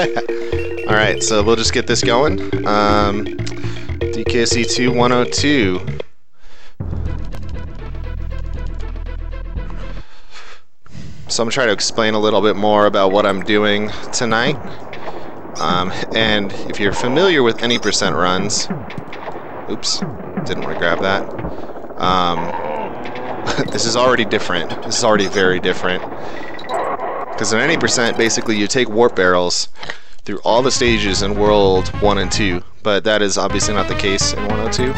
Alright, so we'll just get this going. DKC2 102. So I'm trying to explain a little bit more about what I'm doing tonight. And if you're familiar with any percent runs, oops, didn't want to grab that. This is already different. This is already very different. Because in any percent, basically you take warp barrels through all the stages in World 1 and 2, but that is obviously not the case in 102.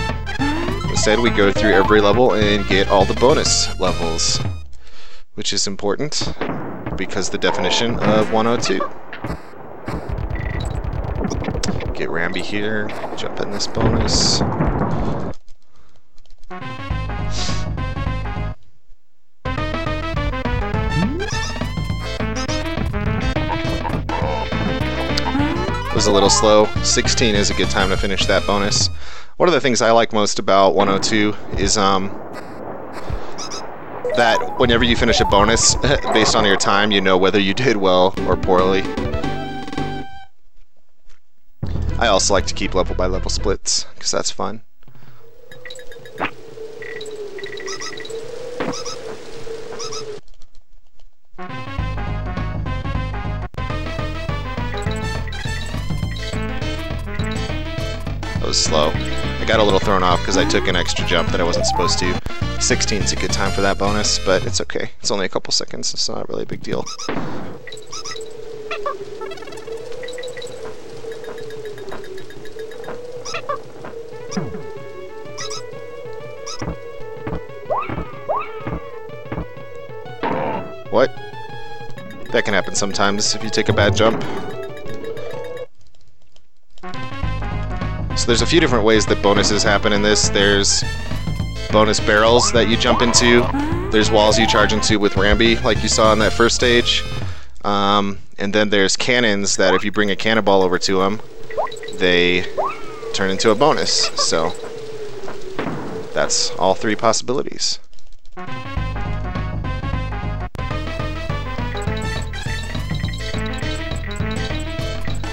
Instead, we go through every level and get all the bonus levels, which is important because the definition of 102. Get Ramby here, jump in this bonus. Was a little slow. 16 is a good time to finish that bonus. One of the things I like most about 102 is that whenever you finish a bonus, based on your time, you know whether you did well or poorly. I also like to keep level by level splits, because that's fun. That was slow. I got a little thrown off because I took an extra jump that I wasn't supposed to. 16 is a good time for that bonus, but it's okay. It's only a couple seconds. It's not really a big deal. What? That can happen sometimes if you take a bad jump. So there's a few different ways that bonuses happen in this. There's bonus barrels that you jump into. There's walls you charge into with Ramby, like you saw in that first stage. And then there's cannons that if you bring a cannonball over to them, they turn into a bonus. So that's all three possibilities.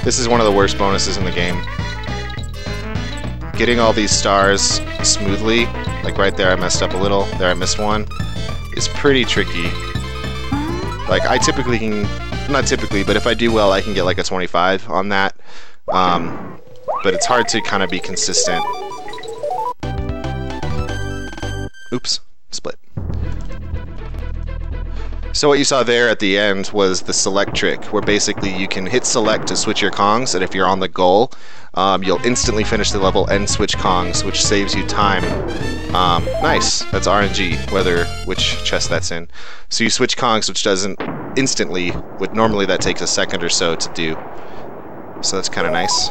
This is one of the worst bonuses in the game. Getting all these stars smoothly, like right there I messed up a little, there I missed one, is pretty tricky. Like I typically can, not typically, but if I do well I can get like a 25 on that. But it's hard to kind of be consistent. Oops, split. So what you saw there at the end was the select trick, where basically you can hit select to switch your Kongs, and if you're on the goal, you'll instantly finish the level and switch Kongs, which saves you time. Nice, that's RNG, which chest that's in. So you switch Kongs, which doesn't instantly, normally that takes a second or so to do. So that's kind of nice.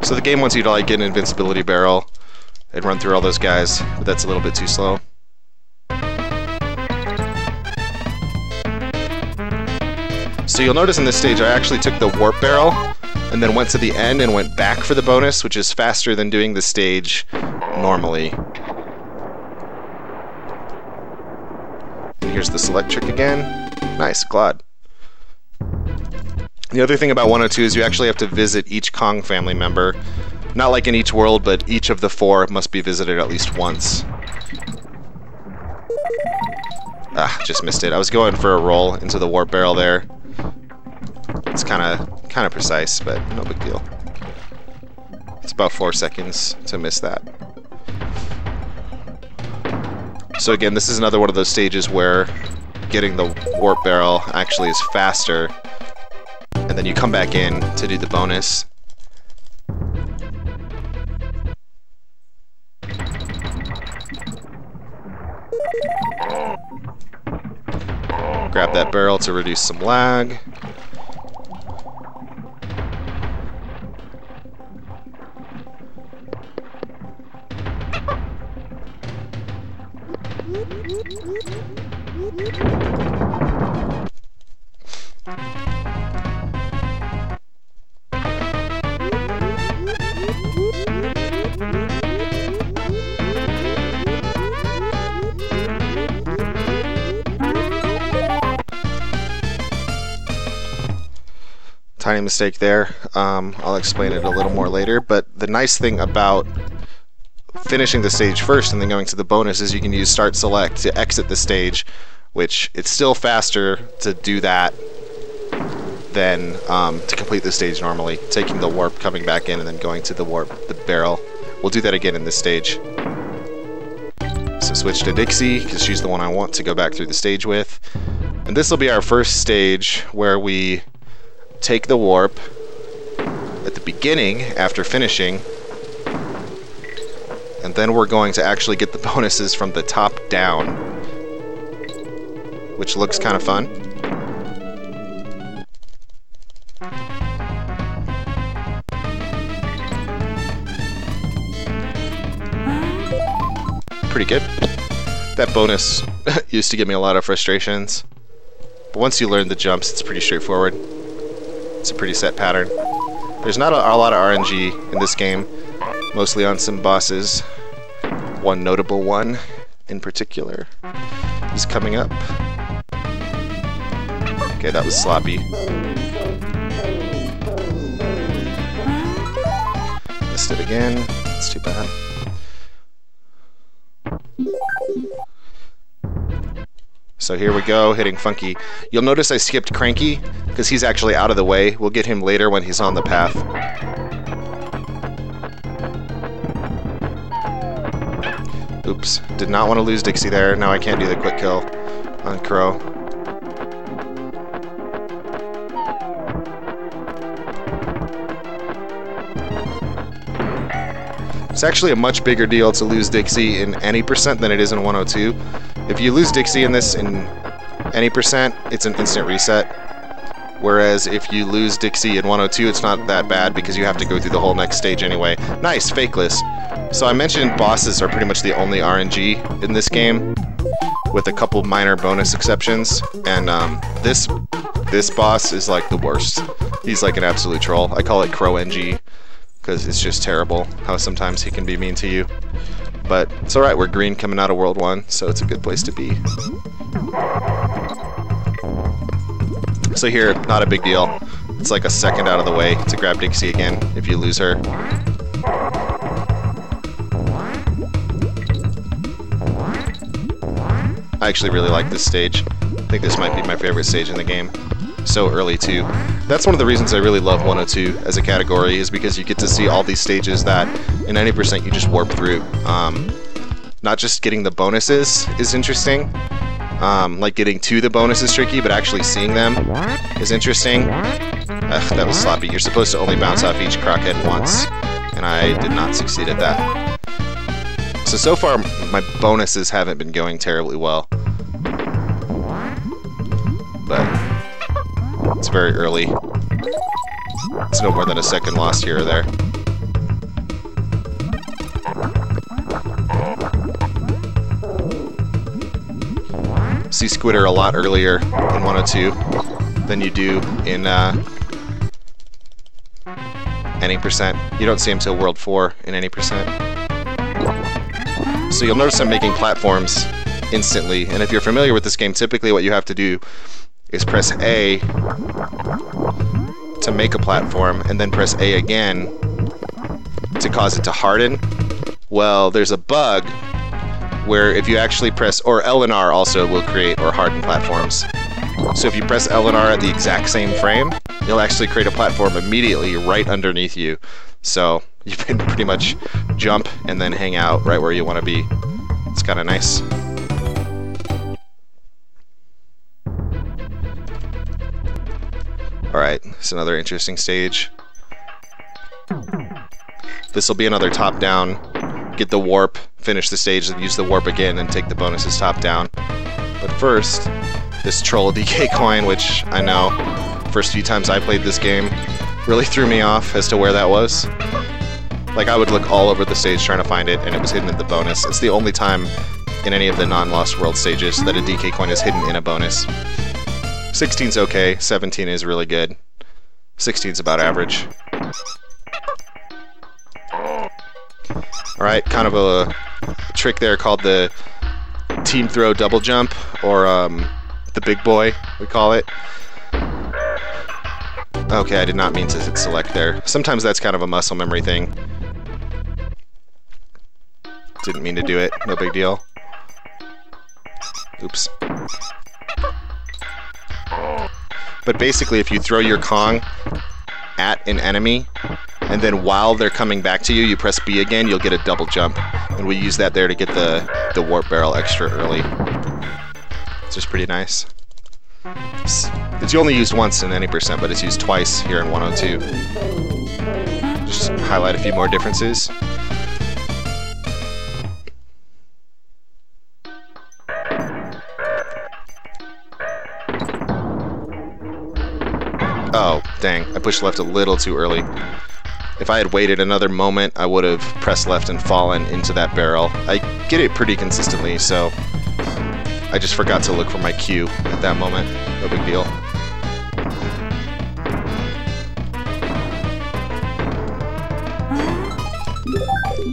So the game wants you to like get an invincibility barrel and run through all those guys, but that's a little bit too slow. So you'll notice in this stage I actually took the warp barrel and then went to the end and went back for the bonus, which is faster than doing the stage normally. And here's the select trick again. Nice, Glad. The other thing about 102 is you actually have to visit each Kong family member. Not like in each world, but each of the 4 must be visited at least once. Ah, just missed it. I was going for a roll into the warp barrel there. It's kind of precise, but no big deal. It's about 4 seconds to miss that. So again, this is another one of those stages where getting the warp barrel actually is faster. And then you come back in to do the bonus. Grab that barrel to reduce some lag. Tiny mistake there. I'll explain it a little more later, but the nice thing about finishing the stage first and then going to the bonus is you can use start select to exit the stage, which it's still faster to do that than to complete the stage normally, taking the warp, coming back in, and then going to the warp, the barrel. We'll do that again in this stage. So switch to Dixie, because she's the one I want to go back through the stage with. And this will be our first stage where we take the warp at the beginning after finishing, and then we're going to actually get the bonuses from the top down, which looks kind of fun. Pretty good. That bonus used to give me a lot of frustrations, but once you learn the jumps, it's pretty straightforward. It's a pretty set pattern. There's not a lot of RNG in this game, mostly on some bosses. One notable one in particular is coming up. Okay, that was sloppy. Missed it again. It's too bad. So here we go, hitting Funky. You'll notice I skipped Cranky, because he's actually out of the way. We'll get him later when he's on the path. Oops, did not want to lose Dixie there. Now I can't do the quick kill on Crow. It's actually a much bigger deal to lose Dixie in any percent than it is in 102. If you lose Dixie in this in any percent, it's an instant reset. Whereas if you lose Dixie in 102, it's not that bad because you have to go through the whole next stage anyway. Nice, fakeless. So I mentioned bosses are pretty much the only RNG in this game, with a couple minor bonus exceptions. And this boss is like the worst. He's like an absolute troll. I call it Crow NG, because it's just terrible how sometimes he can be mean to you. But it's alright, we're green coming out of World 1, so it's a good place to be. So here, not a big deal. It's like a second out of the way to grab Dixie again if you lose her. I actually really like this stage. I think this might be my favorite stage in the game. So early too. That's one of the reasons I really love 102 as a category, is because you get to see all these stages that in any percent you just warp through. Not just getting the bonuses is interesting, like getting to the bonus is tricky, but actually seeing them is interesting. That was sloppy. You're supposed to only bounce off each crockhead once, and I did not succeed at that. So far my bonuses haven't been going terribly well, but it's very early. It's no more than a second lost here or there. See Squitter a lot earlier in 102 than you do in any percent. You don't see him till World 4 in any percent. So you'll notice I'm making platforms instantly, and if you're familiar with this game, typically what you have to do is press A to make a platform, and then press A again to cause it to harden. Well, there's a bug where if you actually press, or L and R also will create or harden platforms. So if you press L and R at the exact same frame, you'll actually create a platform immediately right underneath you. So you can pretty much jump and then hang out right where you want to be. It's kind of nice. Alright, it's another interesting stage. This will be another top-down. Get the warp, finish the stage, and use the warp again, and take the bonuses top-down. But first, this troll DK coin, which I know, first few times I played this game, really threw me off as to where that was. Like, I would look all over the stage trying to find it, and it was hidden in the bonus. It's the only time in any of the non-Lost World stages that a DK coin is hidden in a bonus. 16's okay, 17 is really good. 16's about average. Alright, kind of a trick there called the team throw double jump, or the big boy, we call it. Okay, I did not mean to hit select there. Sometimes that's kind of a muscle memory thing. Didn't mean to do it. No big deal. Oops. But basically, if you throw your Kong at an enemy, and then while they're coming back to you, you press B again, you'll get a double jump. And we use that there to get the warp barrel extra early. It's just pretty nice. It's only used once in any percent, but it's used twice here in 102. Just highlight a few more differences. Oh, dang. I pushed left a little too early. If I had waited another moment, I would have pressed left and fallen into that barrel. I get it pretty consistently, so I just forgot to look for my cue at that moment. No big deal.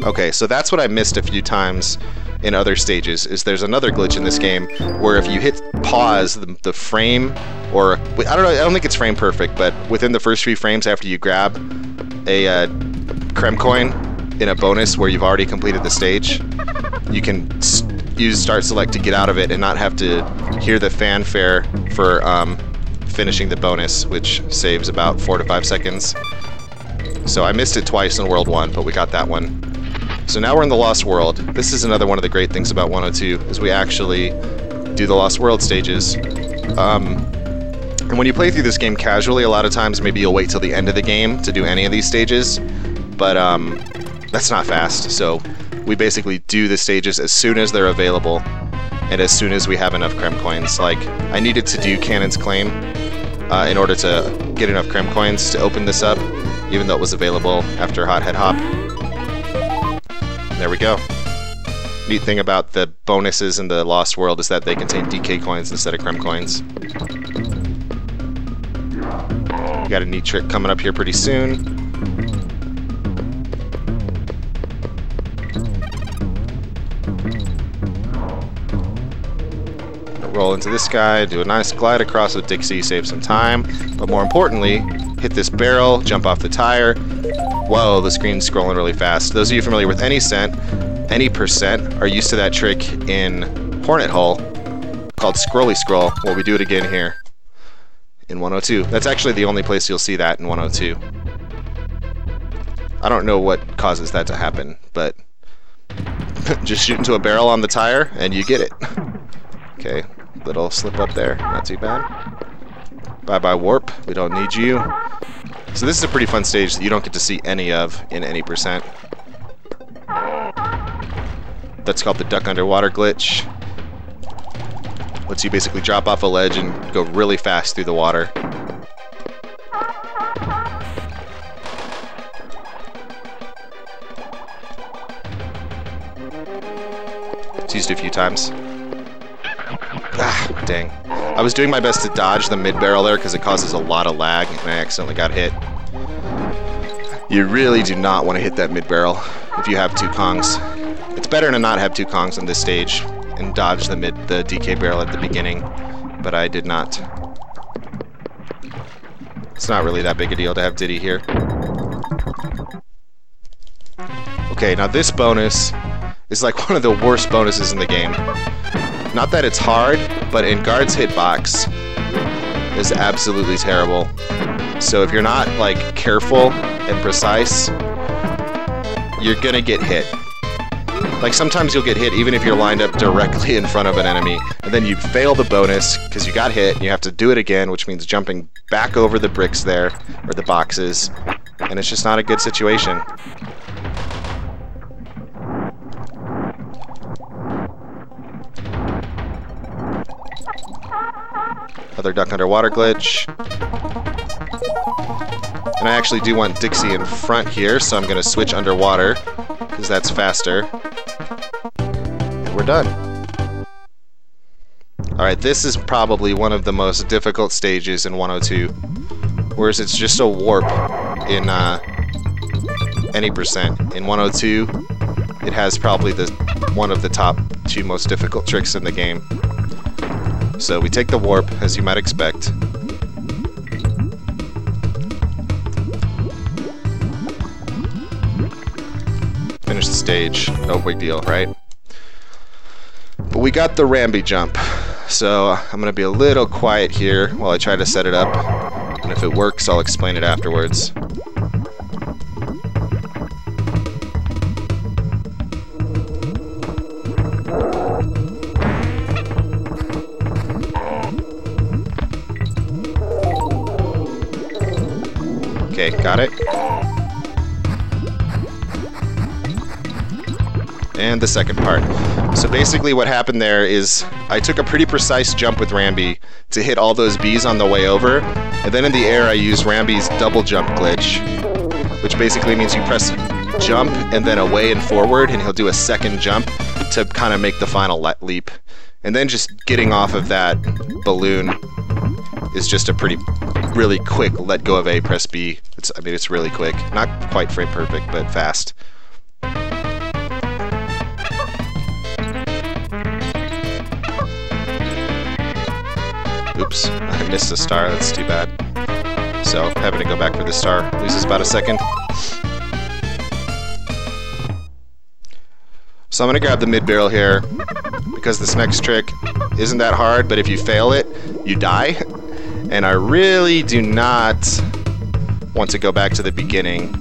Okay, so that's what I missed a few times in other stages, is there's another glitch in this game where if you hit pause, the frame, or I don't think it's frame perfect, but within the first few frames after you grab a Creme coin in a bonus where you've already completed the stage, you can use start select to get out of it and not have to hear the fanfare for finishing the bonus, which saves about 4 to 5 seconds. So I missed it twice in World 1, but we got that one. So now we're in the Lost World. This is another one of the great things about 102, is we actually do the Lost World stages. And when you play through this game casually, a lot of times maybe you'll wait till the end of the game to do any of these stages, but that's not fast. So we basically do the stages as soon as they're available and as soon as we have enough Creme coins. Like, I needed to do Cannon's Claim in order to get enough Creme coins to open this up, even though it was available after Hothead Hop. There we go. Neat thing about the bonuses in the Lost World is that they contain DK coins instead of Creme coins. We got a neat trick coming up here pretty soon. Roll into this guy, do a nice glide across with Dixie, save some time, but more importantly, hit this barrel, jump off the tire. Whoa, the screen's scrolling really fast. Those of you familiar with any percent are used to that trick in Hornet Hole called Scrolly Scroll. Well, we do it again here in 102. That's actually the only place you'll see that in 102. I don't know what causes that to happen, but just shoot into a barrel on the tire and you get it. Okay, little slip up there, not too bad. Bye-bye warp, we don't need you. So this is a pretty fun stage that you don't get to see any of in any percent. That's called the duck underwater glitch. Lets you basically drop off a ledge and go really fast through the water. It's used a few times. Ah, dang. I was doing my best to dodge the mid-barrel there because it causes a lot of lag, and I accidentally got hit. You really do not want to hit that mid-barrel if you have two Kongs. It's better to not have two Kongs on this stage and dodge the DK barrel at the beginning, but I did not. It's not really that big a deal to have Diddy here. Okay, now this bonus is like one of the worst bonuses in the game. Not that it's hard, but in Guard's hitbox is absolutely terrible. So if you're not like careful and precise, you're gonna get hit. Like sometimes you'll get hit even if you're lined up directly in front of an enemy, and then you fail the bonus because you got hit and you have to do it again, which means jumping back over the bricks there, or the boxes, and it's just not a good situation. Another duck underwater glitch. And I actually do want Dixie in front here, so I'm going to switch underwater, because that's faster. And we're done. Alright, this is probably one of the most difficult stages in 102. Whereas it's just a warp in any percent. In 102, it has probably one of the top 2 most difficult tricks in the game. So we take the warp, as you might expect. stage. No big deal, right? But we got the Rambi jump. So I'm going to be a little quiet here while I try to set it up. And if it works, I'll explain it afterwards. Okay, got it. And the second part. So basically what happened there is I took a pretty precise jump with Rambi to hit all those bees on the way over, and then in the air I used Rambi's double jump glitch, which basically means you press jump and then away and forward, and he'll do a second jump to kind of make the final leap. And then just getting off of that balloon is just a really quick let go of A, press B. It's really quick. Not quite frame perfect, but fast. Oops, I missed a star, that's too bad. So, having to go back for the star loses about a second. So I'm going to grab the mid-barrel here, because this next trick isn't that hard, but if you fail it, you die. And I really do not want to go back to the beginning.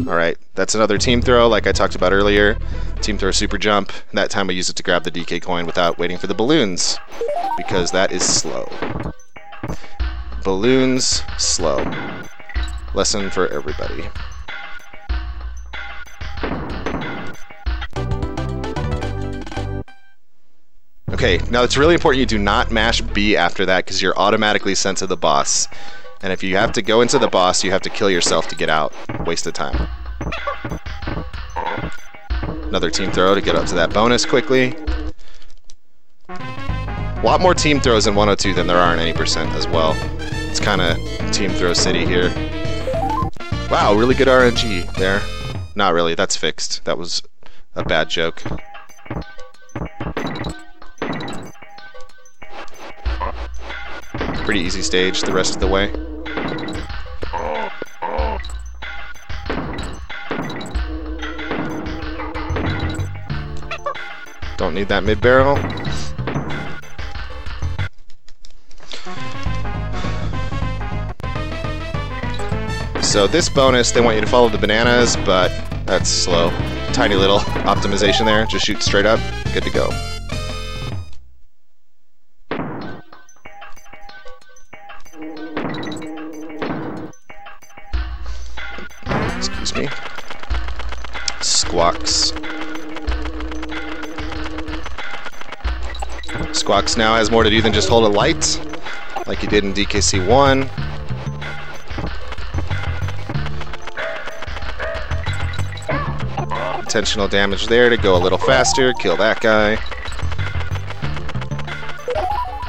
Alright, that's another team throw like I talked about earlier. Team throw super jump. That time I use it to grab the DK coin without waiting for the balloons, because that is slow. Balloons, slow. Lesson for everybody. Okay, now it's really important you do not mash B after that, because you're automatically sent to the boss. And if you have to go into the boss, you have to kill yourself to get out. Waste of time. Another team throw to get up to that bonus quickly. A lot more team throws in 102 than there are in any percent as well. It's kind of team throw city here. Wow, really good RNG there. Not really, that's fixed. That was a bad joke. Pretty easy stage the rest of the way. Don't need that mid-barrel. So this bonus, they want you to follow the bananas, but that's slow. Tiny little optimization there. Just shoot straight up. Good to go. Excuse me. Squawks. Squawks now has more to do than just hold a light, like he did in DKC1. Intentional damage there to go a little faster, kill that guy.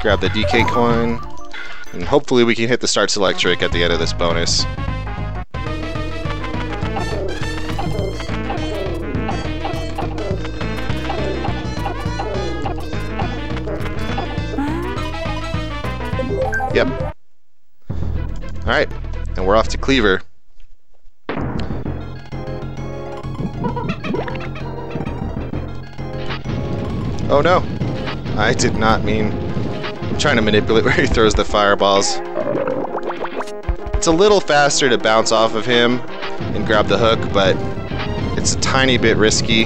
Grab the DK coin, and hopefully we can hit the start select trick at the end of this bonus. Yep. Alright, and we're off to Cleaver. Oh no! I did not mean... I'm trying to manipulate where he throws the fireballs. It's a little faster to bounce off of him and grab the hook, but it's a tiny bit risky.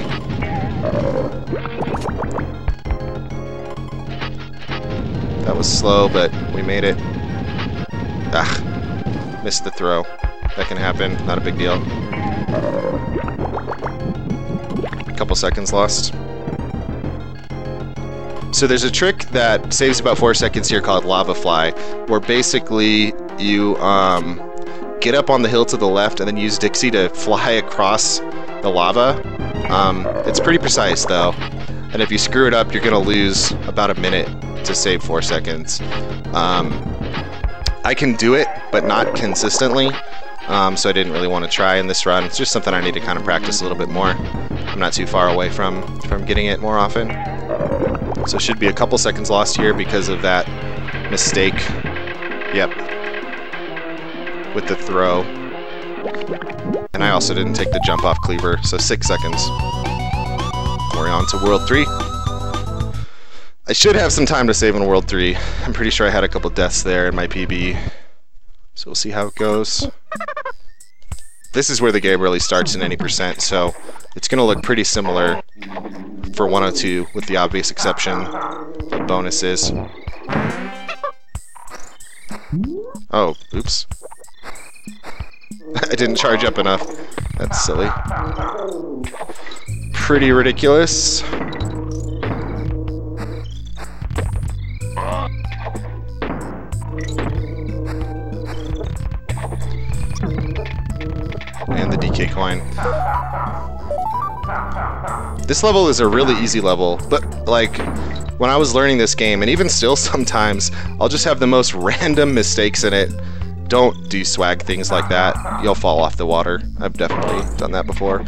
That was slow, but we made it. Ah, missed the throw. That can happen, not a big deal. A couple seconds lost. So there's a trick that saves about 4 seconds here called Lava Fly, where basically you get up on the hill to the left and then use Dixie to fly across the lava. It's pretty precise though, and if you screw it up, you're gonna lose about a minute to save 4 seconds. I can do it, but not consistently, so I didn't really want to try in this run. It's just something I need to kind of practice a little bit more. I'm not too far away from getting it more often. So it should be a couple seconds lost here because of that mistake. Yep. With the throw. And I also didn't take the jump off cleaver, so 6 seconds. We're on to World 3. I should have some time to save in World 3. I'm pretty sure I had a couple deaths there in my PB. So we'll see how it goes. This is where the game really starts in any percent, so it's going to look pretty similar for 102, with the obvious exception of bonuses. Oh, oops. I didn't charge up enough. That's silly. Pretty ridiculous. And the DK coin. This level is a really easy level, but like when I was learning this game, and even still sometimes, I'll just have the most random mistakes in it. Don't do swag things like that. You'll fall off the water. I've definitely done that before.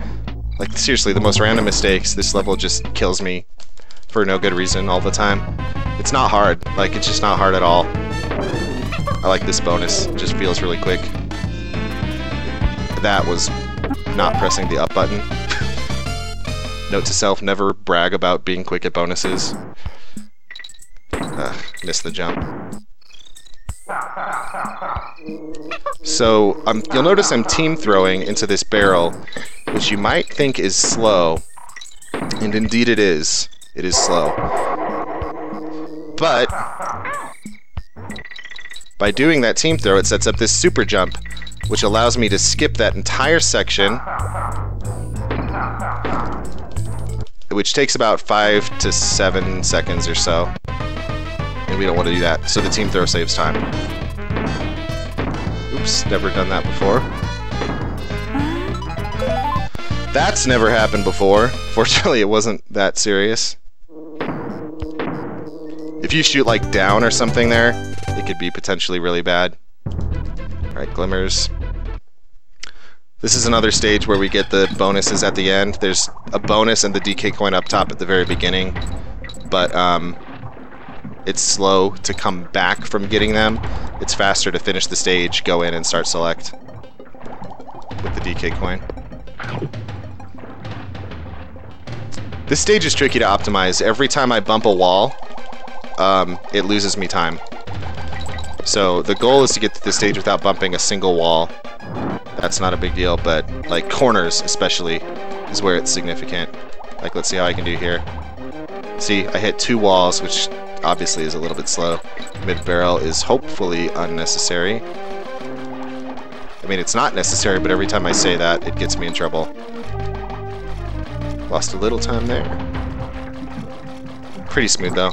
Like seriously, the most random mistakes. This level just kills me for no good reason all the time. It's not hard. Like, it's just not hard at all. I like this bonus. It just feels really quick. That was not pressing the up button. Note to self, never brag about being quick at bonuses. Missed the jump. So, you'll notice I'm team throwing into this barrel, which you might think is slow. And indeed it is. It is slow. But by doing that team throw, it sets up this super jump, which allows me to skip that entire section, which takes about 5 to 7 seconds or so. And we don't want to do that, so the team throw saves time. Oops, never done that before. That's never happened before. Fortunately, it wasn't that serious. If you shoot like down or something there, it could be potentially really bad. Alright, glimmers. This is another stage where we get the bonuses at the end. There's a bonus and the DK coin up top at the very beginning, but it's slow to come back from getting them. It's faster to finish the stage, go in, and start select with the DK coin. This stage is tricky to optimize. Every time I bump a wall, it loses me time. So the goal is to get to this stage without bumping a single wall. That's not a big deal, but like corners especially is where it's significant. Like, let's see how I can do here. See, I hit 2 walls, which obviously is a little bit slow. Mid-barrel is hopefully unnecessary. I mean, it's not necessary, but every time I say that, it gets me in trouble. Lost a little time there. Pretty smooth, though.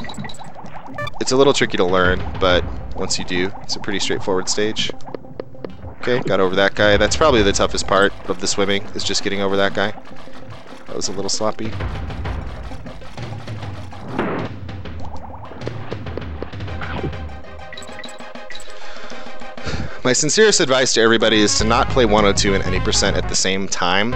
It's a little tricky to learn, but once you do, it's a pretty straightforward stage. Okay, got over that guy. That's probably the toughest part of the swimming, is just getting over that guy. That was a little sloppy. My sincerest advice to everybody is to not play 102 and any percent at the same time,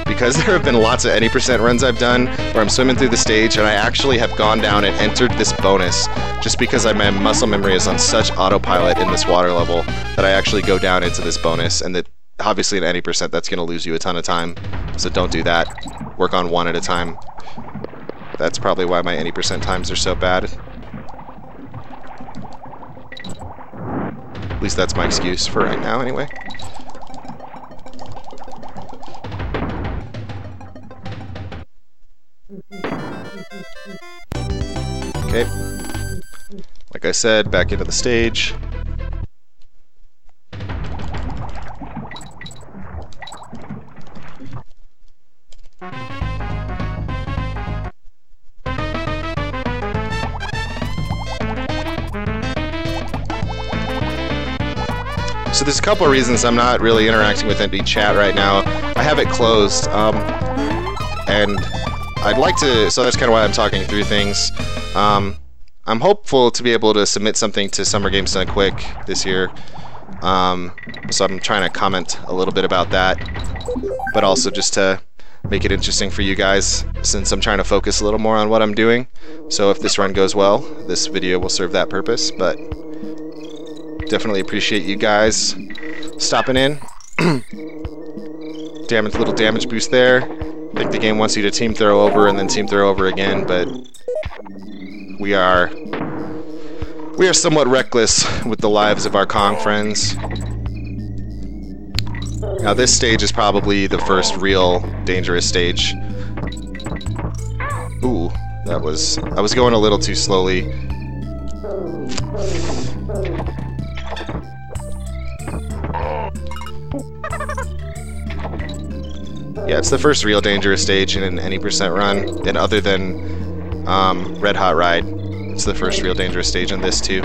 because there have been lots of any percent runs I've done where I'm swimming through the stage and I actually have gone down and entered this bonus just because my muscle memory is on such autopilot in this water level that I actually go down into this bonus, and that obviously in any percent that's going to lose you a ton of time, so don't do that. Work on one at a time. That's probably why my any percent times are so bad. At least that's my excuse for right now, anyway. Okay. Like I said, back into the stage. So there's a couple of reasons I'm not really interacting with any chat right now. I have it closed, and I'd like to, so that's kind of why I'm talking through things. I'm hopeful to be able to submit something to Summer Games Done Quick this year, so I'm trying to comment a little bit about that, but also just to make it interesting for you guys, since I'm trying to focus a little more on what I'm doing. So if this run goes well, this video will serve that purpose, but definitely appreciate you guys stopping in. Little damage boost there. I think the game wants you to team throw over and then team throw over again, but we are somewhat reckless with the lives of our Kong friends. Now this stage is probably the first real dangerous stage. Ooh, I was going a little too slowly. Yeah, it's the first real dangerous stage in any percent run, and other than Red Hot Ride, it's the first real dangerous stage in this too.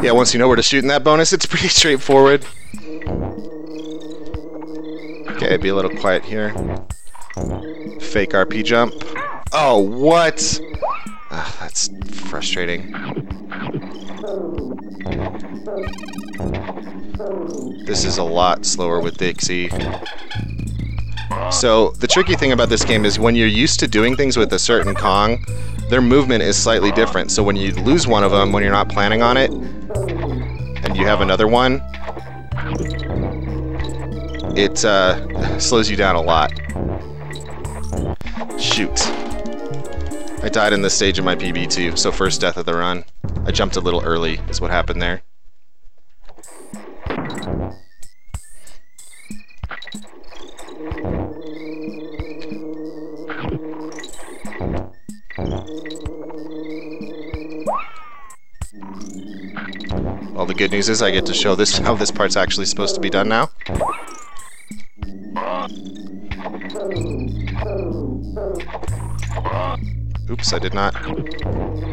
Yeah, once you know where to shoot in that bonus, it's pretty straightforward. Okay, be a little quiet here. Fake RP jump. Oh, what? Ugh, that's frustrating. This is a lot slower with Dixie. So, the tricky thing about this game is when you're used to doing things with a certain Kong, their movement is slightly different. So when you lose one of them, when you're not planning on it, and you have another one, it slows you down a lot. Shoot. I died in this stage of my PB too, so first death of the run. I jumped a little early, is what happened there. Well, the good news is I get to show this how this part's actually supposed to be done now. Oops, I did not.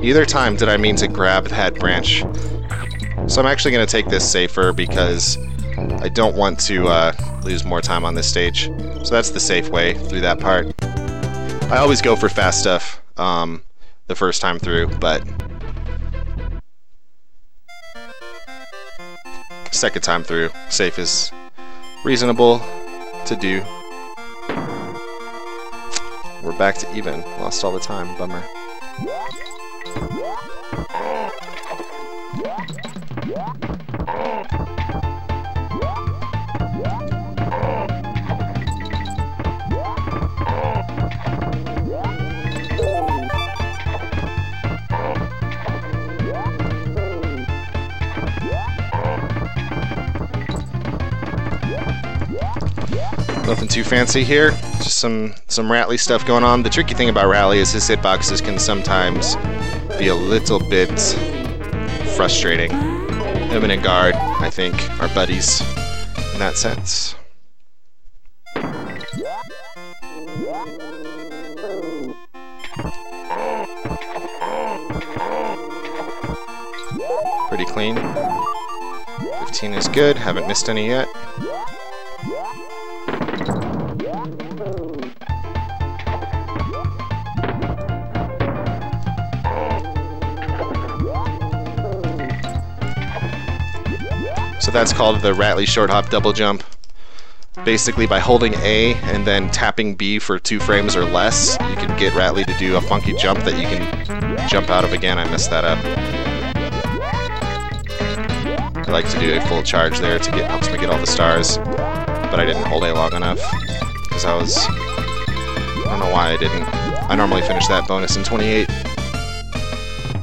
Either time did I mean to grab that branch. So I'm actually going to take this safer because I don't want to lose more time on this stage. So that's the safe way through that part. I always go for fast stuff the first time through, but second time through, safe is reasonable to do. We're back to even. Lost all the time. Bummer. Nothing too fancy here, just some Rattly stuff going on. The tricky thing about Rattly is his hitboxes can sometimes be a little bit frustrating. Him and Guard, I think, are buddies in that sense. Pretty clean. 15 is good, haven't missed any yet. So that's called the Rattly short hop double jump. Basically, by holding A and then tapping B for 2 frames or less, you can get Rattly to do a funky jump that you can jump out of again. I messed that up. I like to do a full charge there to helps me get all the stars, but I didn't hold A long enough because I don't know why I didn't. I normally finish that bonus in 28.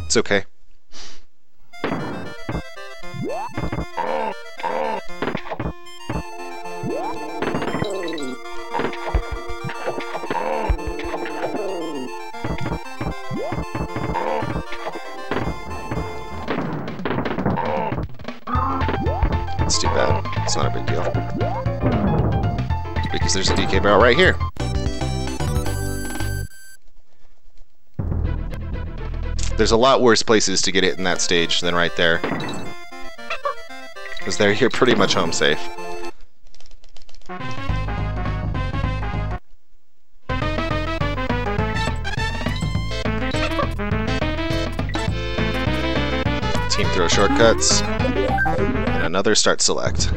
It's okay. It's too bad. It's not a big deal. Because there's a DK barrel right here. There's a lot worse places to get hit in that stage than right there. Because there you're pretty much home safe. team throw shortcuts, and another start select.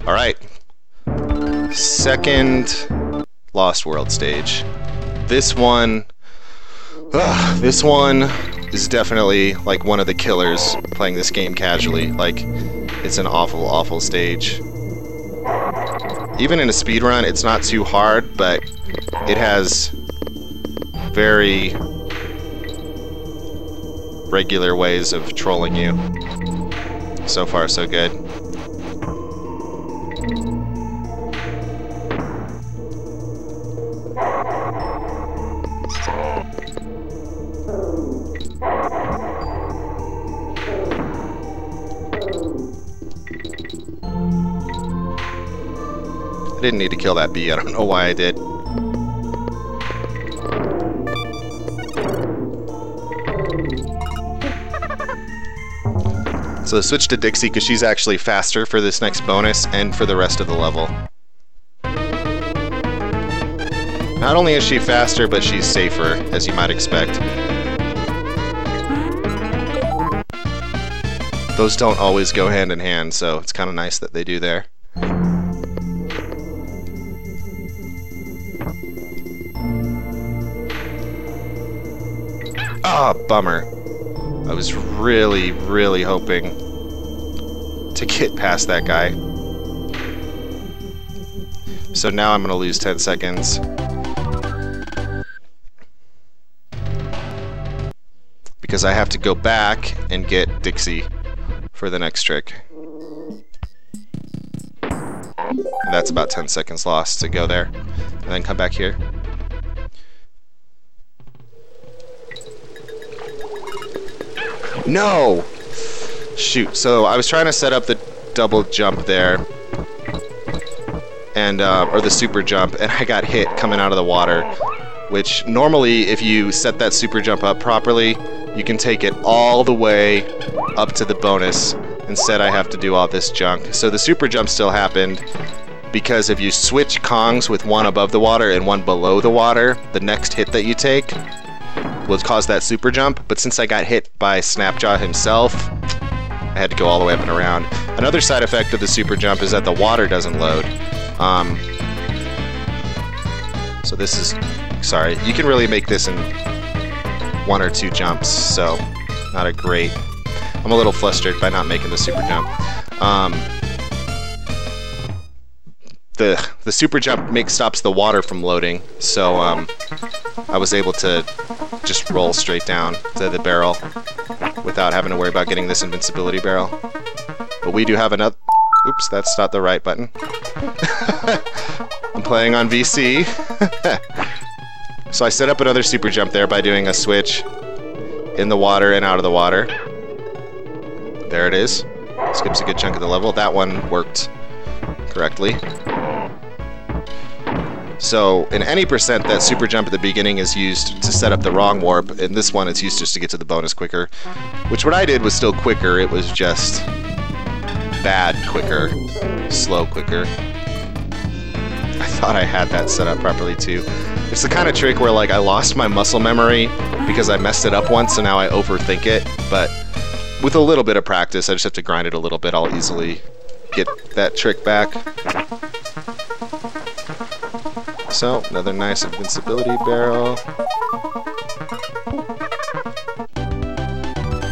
Alright, second Lost World stage. This one is definitely like one of the killers playing this game casually. Like, it's an awful, awful stage. Even in a speedrun, it's not too hard, but it has very regular ways of trolling you. So far, so good. I didn't need to kill that bee. I don't know why I did. So switch to Dixie because she's actually faster for this next bonus and for the rest of the level. Not only is she faster, but she's safer, as you might expect. Those don't always go hand in hand, so it's kind of nice that they do there. Ah, bummer. I was really, really hoping to get past that guy. So now I'm going to lose 10 seconds. Because I have to go back and get Dixie for the next trick. And that's about 10 seconds lost to go there. And then come back here. No! Shoot, so I was trying to set up the double jump there, and or the super jump, and I got hit coming out of the water, which normally if you set that super jump up properly, you can take it all the way up to the bonus. Instead I have to do all this junk. So the super jump still happened, because if you switch Kongs with one above the water and one below the water, the next hit that you take will cause that super jump, but since I got hit by Snapjaw himself, I had to go all the way up and around. Another side effect of the super jump is that the water doesn't load. So this is... sorry, you can really make this in 1 or 2 jumps, so not a great... I'm a little flustered by not making the super jump. The super jump stops the water from loading, so I was able to just roll straight down to the barrel without having to worry about getting this invincibility barrel. But we do have another... oops, that's not the right button. I'm playing on VC. So I set up another super jump there by doing a switch in the water and out of the water. There it is. Skips a good chunk of the level. That one worked correctly. So in any percent, that super jump at the beginning is used to set up the wrong warp. In this one, it's used just to get to the bonus quicker. Which what I did was still quicker. It was just bad quicker, slow quicker. I thought I had that set up properly too. It's the kind of trick where like I lost my muscle memory because I messed it up once, so now I overthink it. But with a little bit of practice, I just have to grind it a little bit. I'll easily get that trick back. So, another nice invincibility barrel.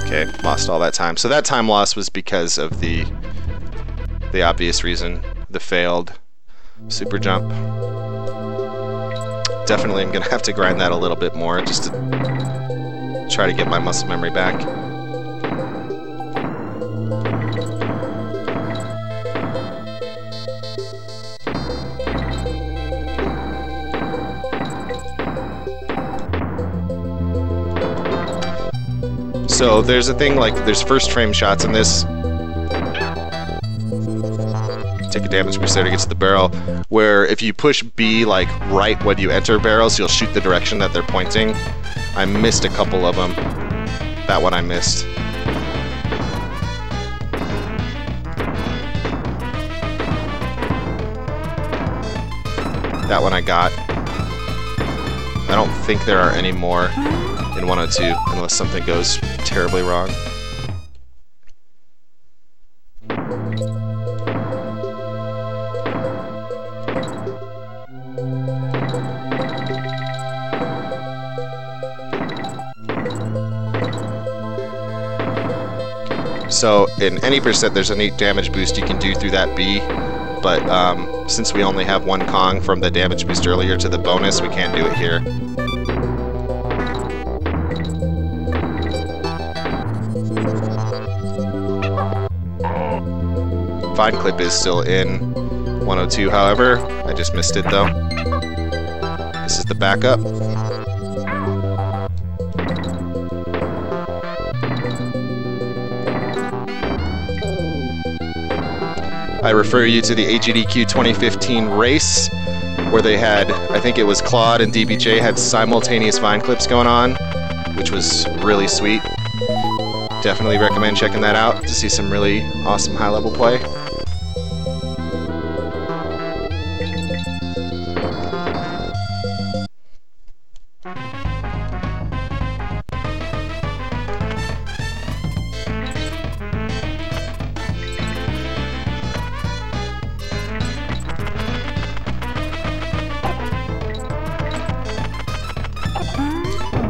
Okay, lost all that time. So that time loss was because of the obvious reason, the failed super jump. Definitely I'm gonna have to grind that a little bit more just to try to get my muscle memory back. So there's a thing like there's first frame shots in this. Take a damage boost there to get to the barrel, where if you push B like right when you enter barrels, you'll shoot the direction that they're pointing. I missed a couple of them. That one I missed. That one I got. I don't think there are any more in 102 unless something goes terribly wrong. So in any percent, there's a neat damage boost you can do through that B, but since we only have one Kong from the damage boost earlier to the bonus, we can't do it here. Vine Clip is still in 102, however. I just missed it though. This is the backup. I refer you to the AGDQ 2015 race, where they had, I think it was Claude and DBJ had simultaneous Vine Clips going on, which was really sweet. Definitely recommend checking that out to see some really awesome high-level play.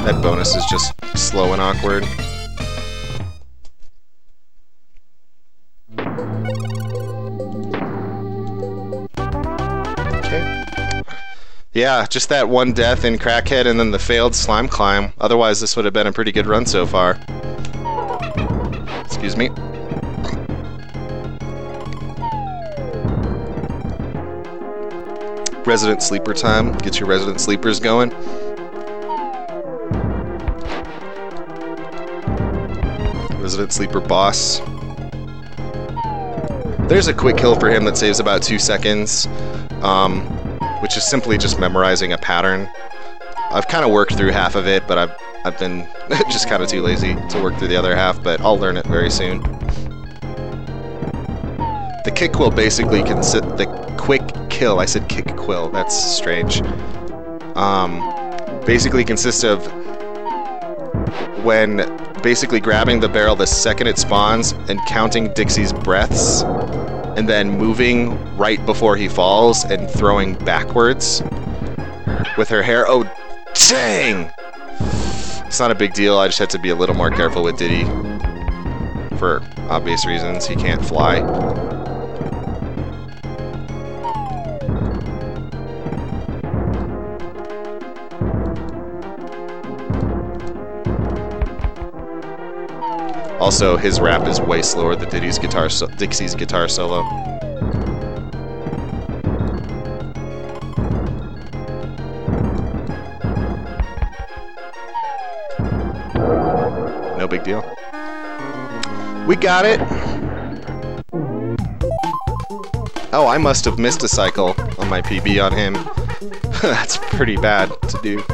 That bonus is just slow and awkward. Okay. Yeah, just that one death in Crackhead and then the failed slime climb. Otherwise, this would have been a pretty good run so far. Excuse me. Resident Sleeper time. Get your Resident Sleepers going. Resident Sleeper boss. There's a quick kill for him that saves about 2 seconds, which is simply just memorizing a pattern. I've kind of worked through half of it, but I've been just kind of too lazy to work through the other half, but I'll learn it very soon. The kick quill basically the quick kill, I said kick quill, that's strange. Basically consists of when basically grabbing the barrel the second it spawns and counting Dixie's breaths and then moving right before he falls and throwing backwards with her hair. Oh, dang! It's not a big deal, I just had to be a little more careful with Diddy. For obvious reasons, he can't fly. Also, his rap is way slower than Dixie's guitar solo. No big deal. We got it! Oh, I must have missed a cycle on my PB on him. That's pretty bad to do.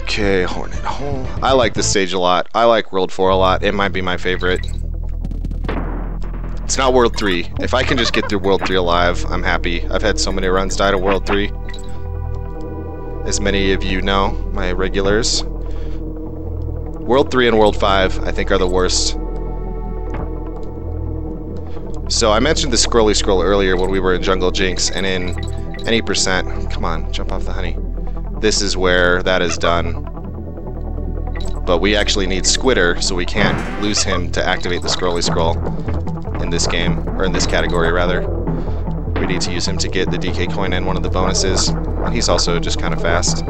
Okay, Hornet Hole. I like this stage a lot. I like World 4 a lot. It might be my favorite. It's not World 3. If I can just get through World 3 alive, I'm happy. I've had so many runs die to World 3. As many of you know, my regulars. World 3 and World 5, I think, are the worst. So I mentioned the scrolly scroll earlier when we were in Jungle Jinx, and in any percent... Come on, jump off the honey. This is where that is done. But we actually need Squitter, so we can't lose him to activate the scrolly scroll in this game, or in this category rather. We need to use him to get the DK coin and one of the bonuses. And he's also just kind of fast.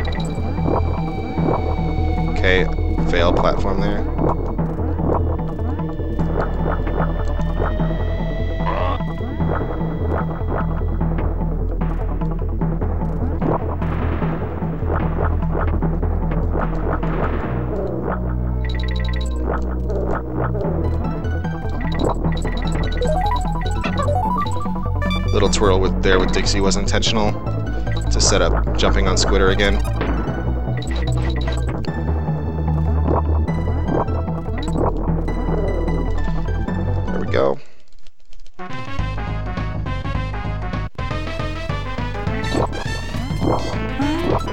Okay, fail platform there. Little twirl with Dixie was intentional to set up jumping on Squitter again. There we go.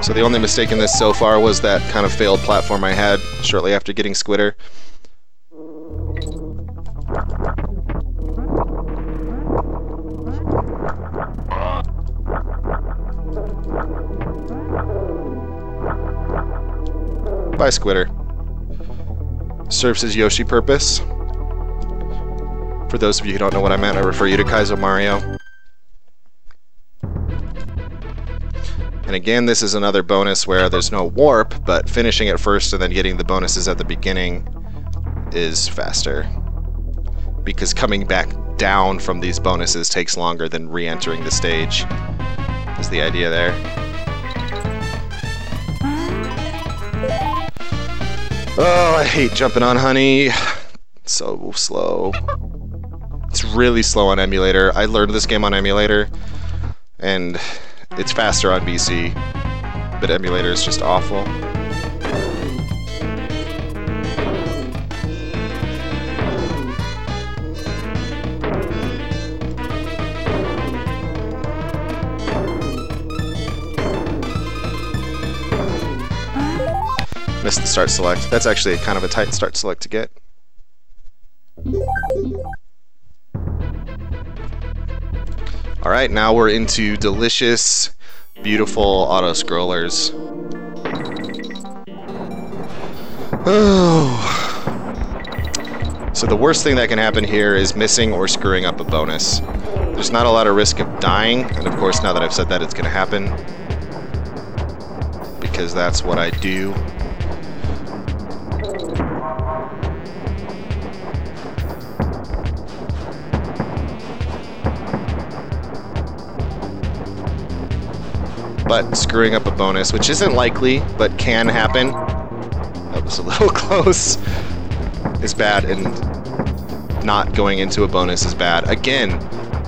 So the only mistake in this so far was that kind of failed platform I had shortly after getting Squitter. Bye-bye, Squitter. Serves his Yoshi purpose. For those of you who don't know what I meant, I refer you to Kaizo Mario. And again, this is another bonus where there's no warp, but finishing it first and then getting the bonuses at the beginning is faster. Because coming back down from these bonuses takes longer than re-entering the stage, is the idea there. Oh, I hate jumping on Honey. It's so slow. It's really slow on emulator. I learned this game on emulator, and it's faster on BC, but emulator is just awful. Missed the start select. That's actually kind of a tight start select to get. Alright, now we're into delicious, beautiful auto-scrollers. Oh. So the worst thing that can happen here is missing or screwing up a bonus. There's not a lot of risk of dying, and of course now that I've said that, it's going to happen. Because that's what I do. But screwing up a bonus, which isn't likely, but can happen, that was a little close, is bad, and not going into a bonus is bad. Again,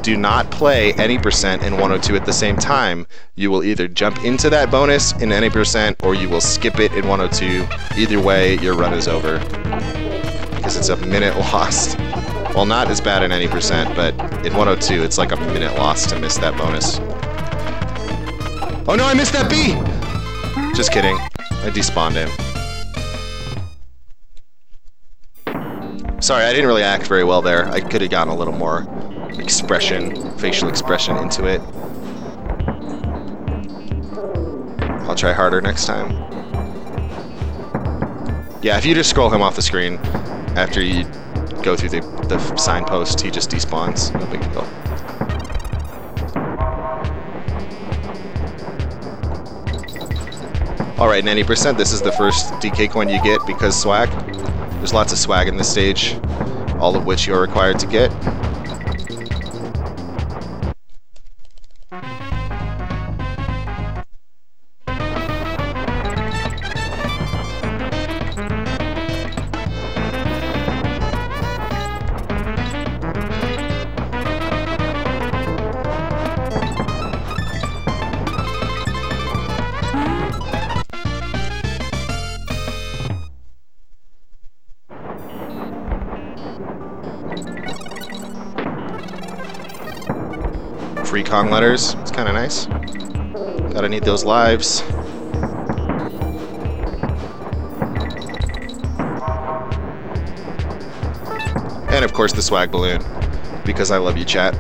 do not play any percent in 102 at the same time. You will either jump into that bonus in any percent, or you will skip it in 102. Either way, your run is over. Because it's a minute lost. Well, not as bad in any percent, but in 102, it's like a minute lost to miss that bonus. Oh no, I missed that B! Just kidding. I despawned him. Sorry, I didn't really act very well there. I could have gotten a little more expression, facial expression into it. I'll try harder next time. Yeah, if you just scroll him off the screen after you go through the signpost, he just despawns. No big deal. Alright, 90%, this is the first DK coin you get because swag. There's lots of swag in this stage, all of which you're required to get. Free Kong letters, it's kind of nice. Gotta need those lives. And of course the swag balloon, because I love you, chat.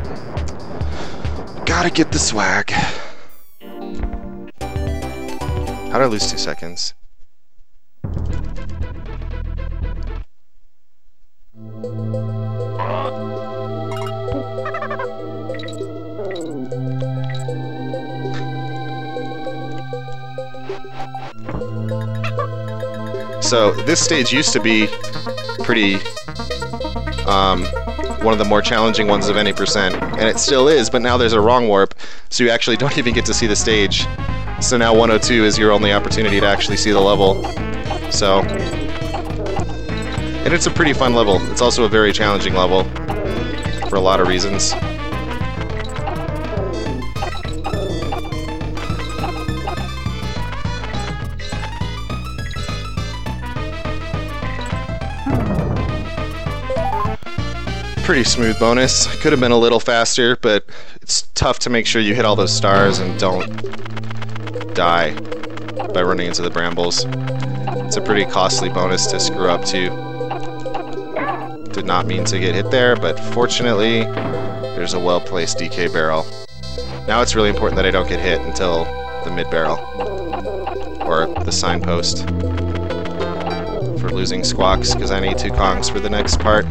Gotta get the swag. How'd I lose 2 seconds? So this stage used to be pretty one of the more challenging ones of any percent, and it still is, but now there's a wrong warp, so you actually don't even get to see the stage. So now 102 is your only opportunity to actually see the level. So, and it's a pretty fun level. It's also a very challenging level for a lot of reasons. Pretty smooth bonus. Could have been a little faster, but it's tough to make sure you hit all those stars and don't die by running into the brambles. It's a pretty costly bonus to screw up to. Did not mean to get hit there, but fortunately there's a well-placed DK barrel. Now it's really important that I don't get hit until the mid barrel or the signpost. for losing Squawks, because I need 2 Kongs for the next part.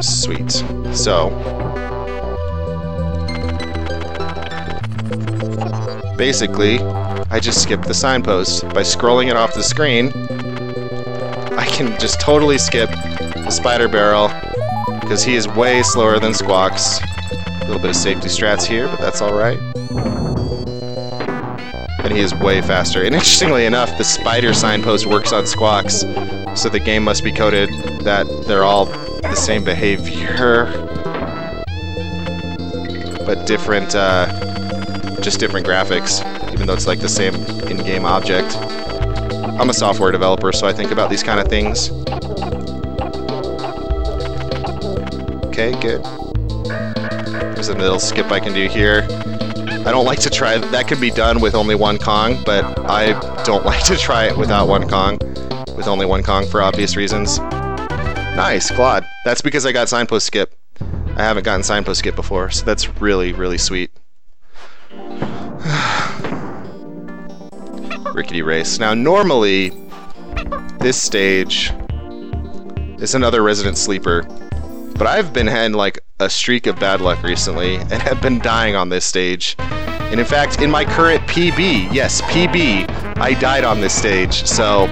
Sweet. So, basically, I just skip the signpost. By scrolling it off the screen, I can just totally skip the spider barrel, because he is way slower than Squawks. A little bit of safety strats here, but that's alright. And he is way faster. And interestingly enough, the spider signpost works on Squawks, so the game must be coded that they're all the same behavior, but different, just different graphics, even though it's like the same in-game object. I'm a software developer, so I think about these kind of things. Okay, good. There's a little skip I can do here. I don't like to try, that could be done with only 1 Kong, but I don't like to try it without 1 Kong, with only 1 Kong for obvious reasons. Nice, Claude. That's because I got signpost skip. I haven't gotten signpost skip before, so that's really, really sweet. Rickety race. Now, normally, this stage is another resident sleeper, but I've been had like a streak of bad luck recently and have been dying on this stage. And in fact, in my current PB, yes, PB, I died on this stage. So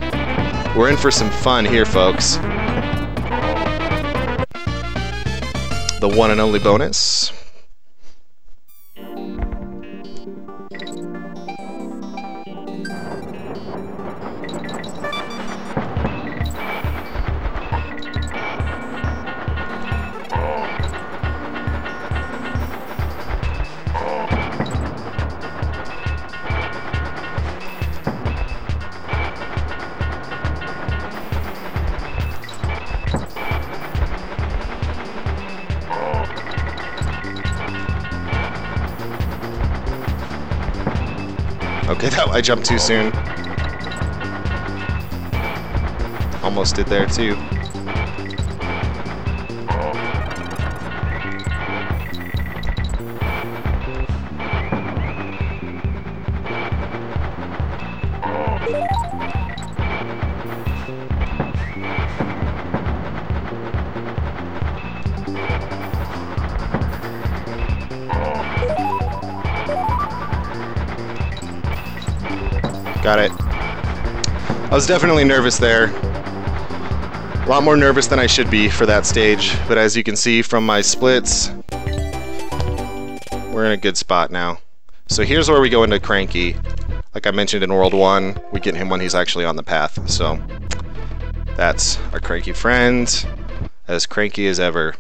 we're in for some fun here, folks. The one and only bonus. Okay, I jumped too soon. Almost did there too. Got it. I was definitely nervous there. A lot more nervous than I should be for that stage, but as you can see from my splits, we're in a good spot now. So here's where we go into Cranky. Like I mentioned in World 1, we get him when he's actually on the path. So that's our Cranky friend, as cranky as ever.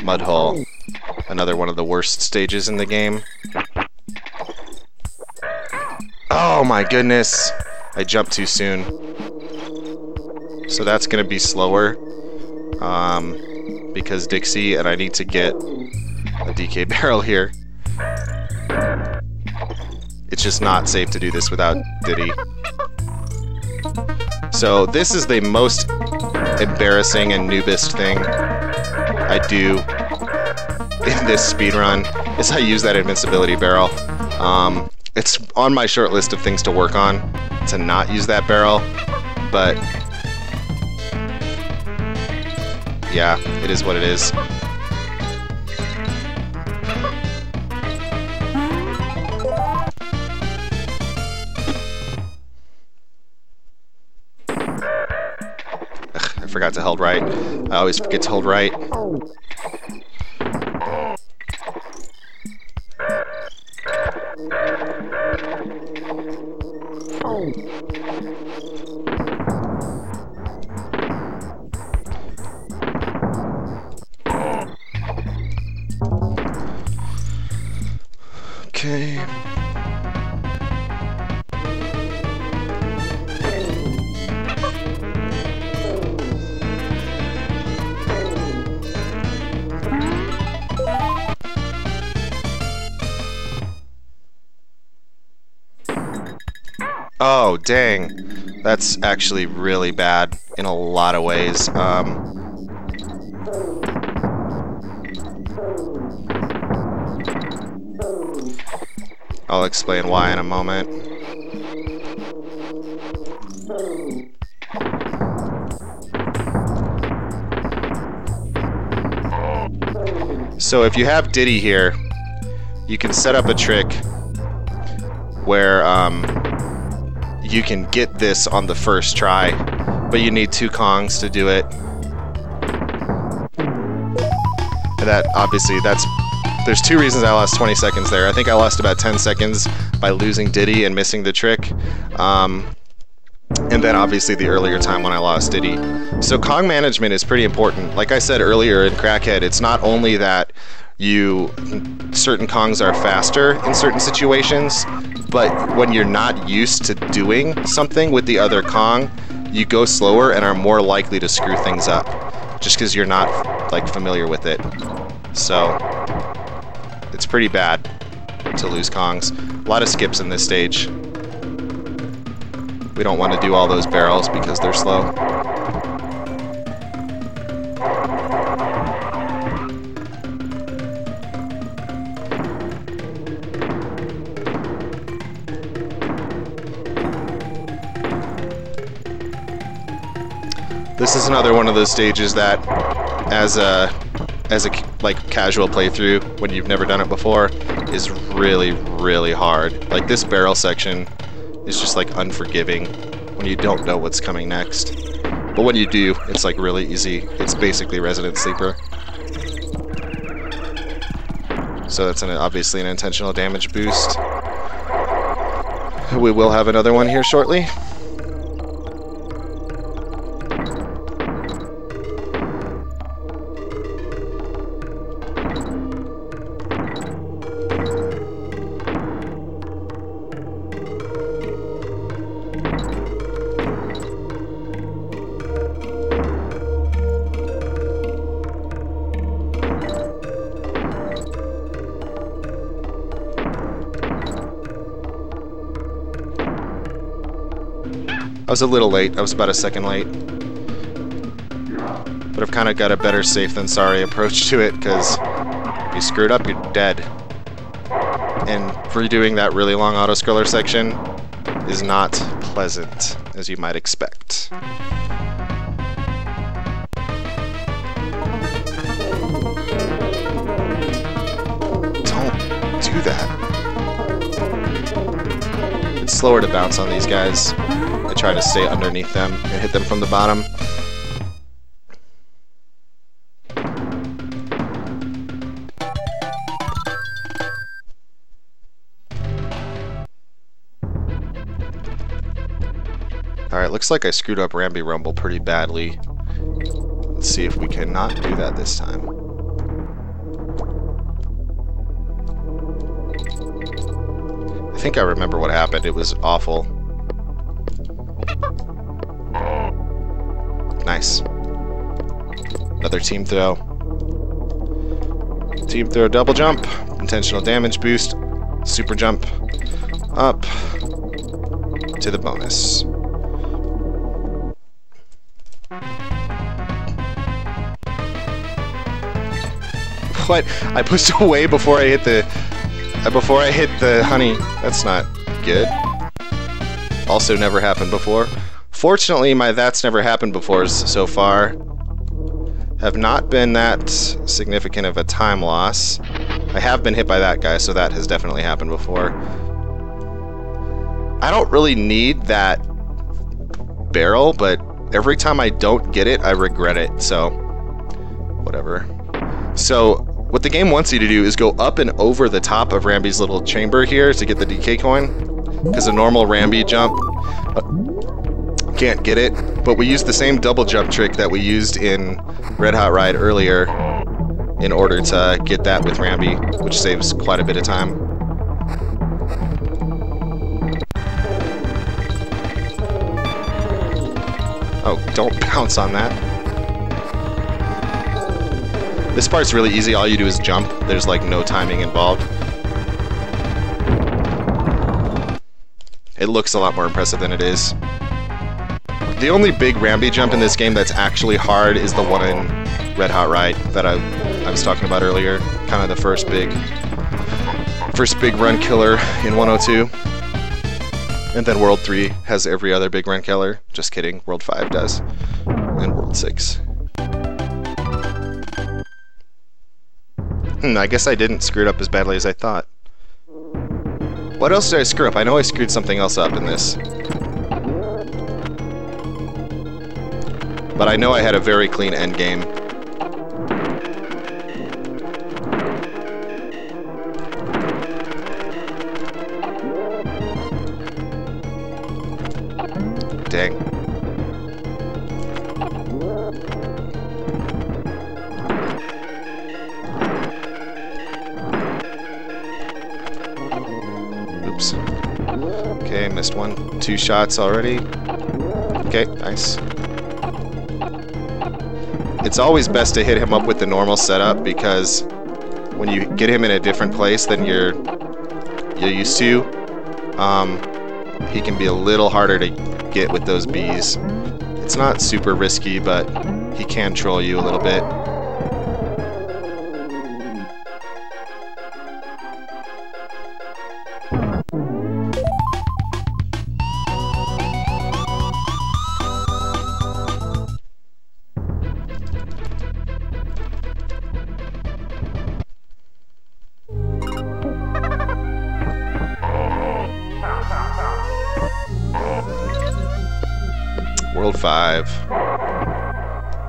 Mud Hole. Another one of the worst stages in the game. Oh my goodness! I jumped too soon. So that's gonna be slower. Because Dixie, and I need to get a DK barrel here. It's just not safe to do this without Diddy. So this is the most embarrassing and noobest thing I do in this speedrun, is I use that invincibility barrel. It's on my short list of things to work on, to not use that barrel, but yeah, it is what it is. Ugh, I forgot to hold right. I always forget to hold right. Okay. Oh, dang. That's actually really bad in a lot of ways. I'll explain why in a moment. So if you have Diddy here, you can set up a trick where you can get this on the first try, but you need 2 Kongs to do it. And that obviously, there's 2 reasons I lost 20 seconds there. I think I lost about 10 seconds by losing Diddy and missing the trick. And then obviously the earlier time when I lost Diddy. So Kong management is pretty important. Like I said earlier in Crackhead, it's not only that certain Kongs are faster in certain situations, but when you're not used to doing something with the other Kong, you go slower and are more likely to screw things up, just because you're not like familiar with it. So it's pretty bad to lose Kongs. A lot of skips in this stage. We don't want to do all those barrels because they're slow. This is another one of those stages that, as a like casual playthrough, when you've never done it before, is really, really hard. Like this barrel section is just like unforgiving when you don't know what's coming next. But when you do, it's like really easy. It's basically Resident Sleeper. So that's obviously an intentional damage boost. We will have another one here shortly. I was a little late. I was about a second late. But I've kind of got a better safe than sorry approach to it, because if you screwed up, you're dead. And redoing that really long auto-scroller section is not pleasant, as you might expect. Don't do that. It's slower to bounce on these guys. I try to stay underneath them and hit them from the bottom. Alright, looks like I screwed up Ramby Rumble pretty badly. Let's see if we can not do that this time. I think I remember what happened. It was awful. Nice. Another team throw. Team throw double jump. Intentional damage boost. Super jump. Up. To the bonus. What? I pushed away before I hit the honey. That's not good. Also never happened before. Fortunately, my that's never happened before so far have not been that significant of a time loss. I have been hit by that guy, so that has definitely happened before. I don't really need that barrel, but every time I don't get it, I regret it, so whatever. So what the game wants you to do is go up and over the top of Ramby's little chamber here to get the DK coin, because a normal Ramby jump can't get it, but we used the same double jump trick that we used in Red Hot Ride earlier in order to get that with Ramby, which saves quite a bit of time. Oh, don't bounce on that. This part's really easy. All you do is jump. There's like no timing involved. It looks a lot more impressive than it is. The only big Ramby jump in this game that's actually hard is the one in Red Hot Ride that I I was talking about earlier. Kind of the first big run killer in 102. And then World 3 has every other big run killer. Just kidding, World 5 does. And World 6. I guess I didn't screw it up as badly as I thought. What else did I screw up? I know I screwed something else up in this. But I know I had a very clean end game. Dang. Oops. Okay, missed one. 2 shots already. Okay, nice. It's always best to hit him up with the normal setup, because when you get him in a different place than you're used to, he can be a little harder to get with those bees. It's not super risky, but he can troll you a little bit. World 5.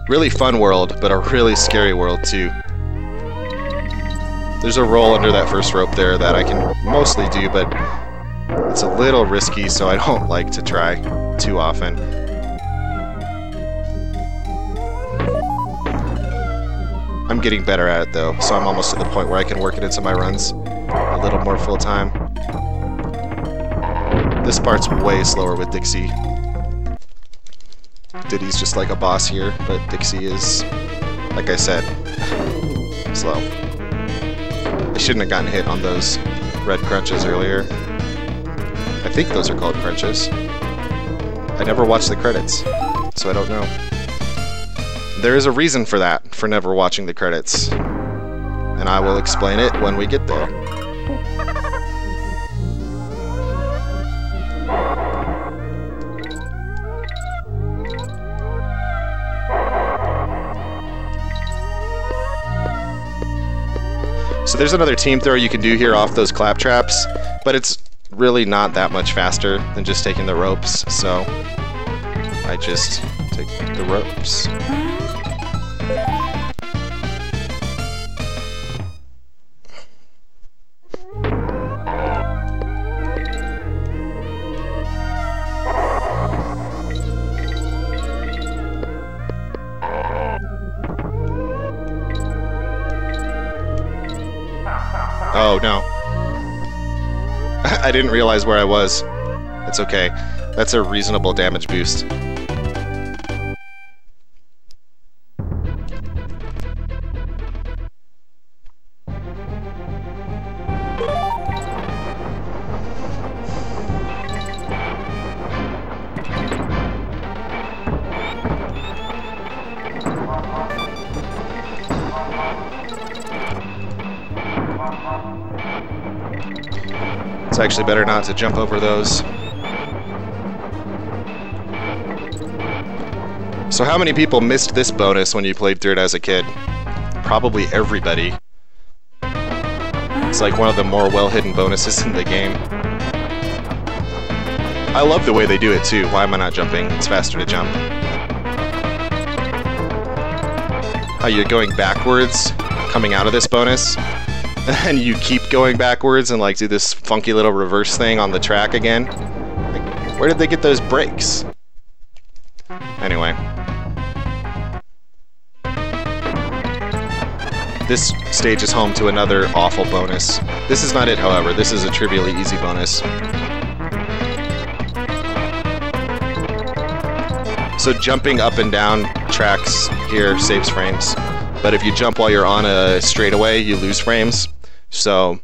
Really fun world, but a really scary world too. There's a roll under that first rope there that I can mostly do, but it's a little risky, so I don't like to try too often. I'm getting better at it though, so I'm almost to the point where I can work it into my runs a little more full time. This part's way slower with Dixie. Diddy's just like a boss here, but Dixie is, like I said, slow. I shouldn't have gotten hit on those red crunches earlier. I think those are called crunches. I never watched the credits, so I don't know. There is a reason for that, for never watching the credits. And I will explain it when we get there. So there's another team throw you can do here off those clap traps, but it's really not that much faster than just taking the ropes, so I just take the ropes. Oh, no. I didn't realize where I was. It's okay. That's a reasonable damage boost. It's actually better not to jump over those. So how many people missed this bonus when you played through it as a kid? Probably everybody. It's like one of the more well-hidden bonuses in the game. I love the way they do it too. Why am I not jumping? It's faster to jump. How you're going backwards, coming out of this bonus, and you keep going backwards and like do this funky little reverse thing on the track again. Like, where did they get those brakes? Anyway. This stage is home to another awful bonus. This is not it, however. This is a trivially easy bonus. So jumping up and down tracks here saves frames. But if you jump while you're on a straightaway, you lose frames. So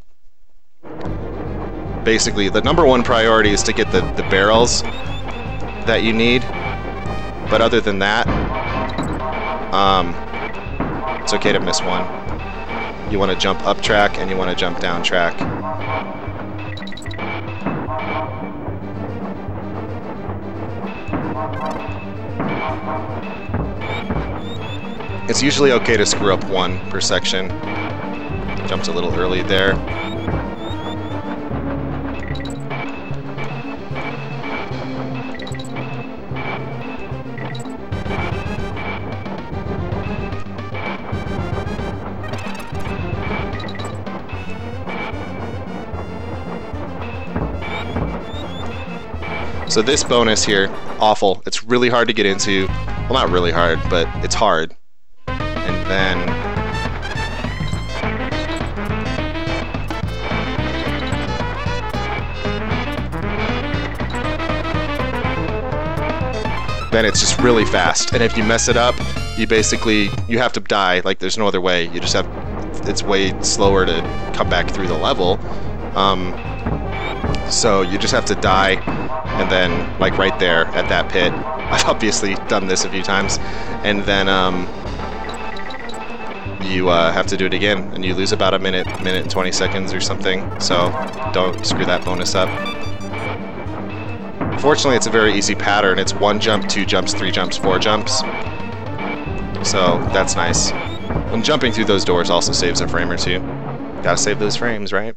basically, the number one priority is to get the barrels that you need. But other than that, it's okay to miss one. You want to jump up track and you want to jump down track. It's usually okay to screw up one per section. Jumped a little early there. So this bonus here, awful. It's really hard to get into. Well, not really hard, but it's hard. And then it's just really fast. And if you mess it up, you have to die. Like, there's no other way. You just have, it's way slower to come back through the level. So you just have to die. And then, like right there at that pit, I've obviously done this a few times, and then you have to do it again, and you lose about a minute and 20 seconds or something, so don't screw that bonus up. Fortunately, it's a very easy pattern. It's 1 jump, 2 jumps, 3 jumps, 4 jumps, so that's nice. And jumping through those doors also saves a frame or two. Gotta save those frames, right?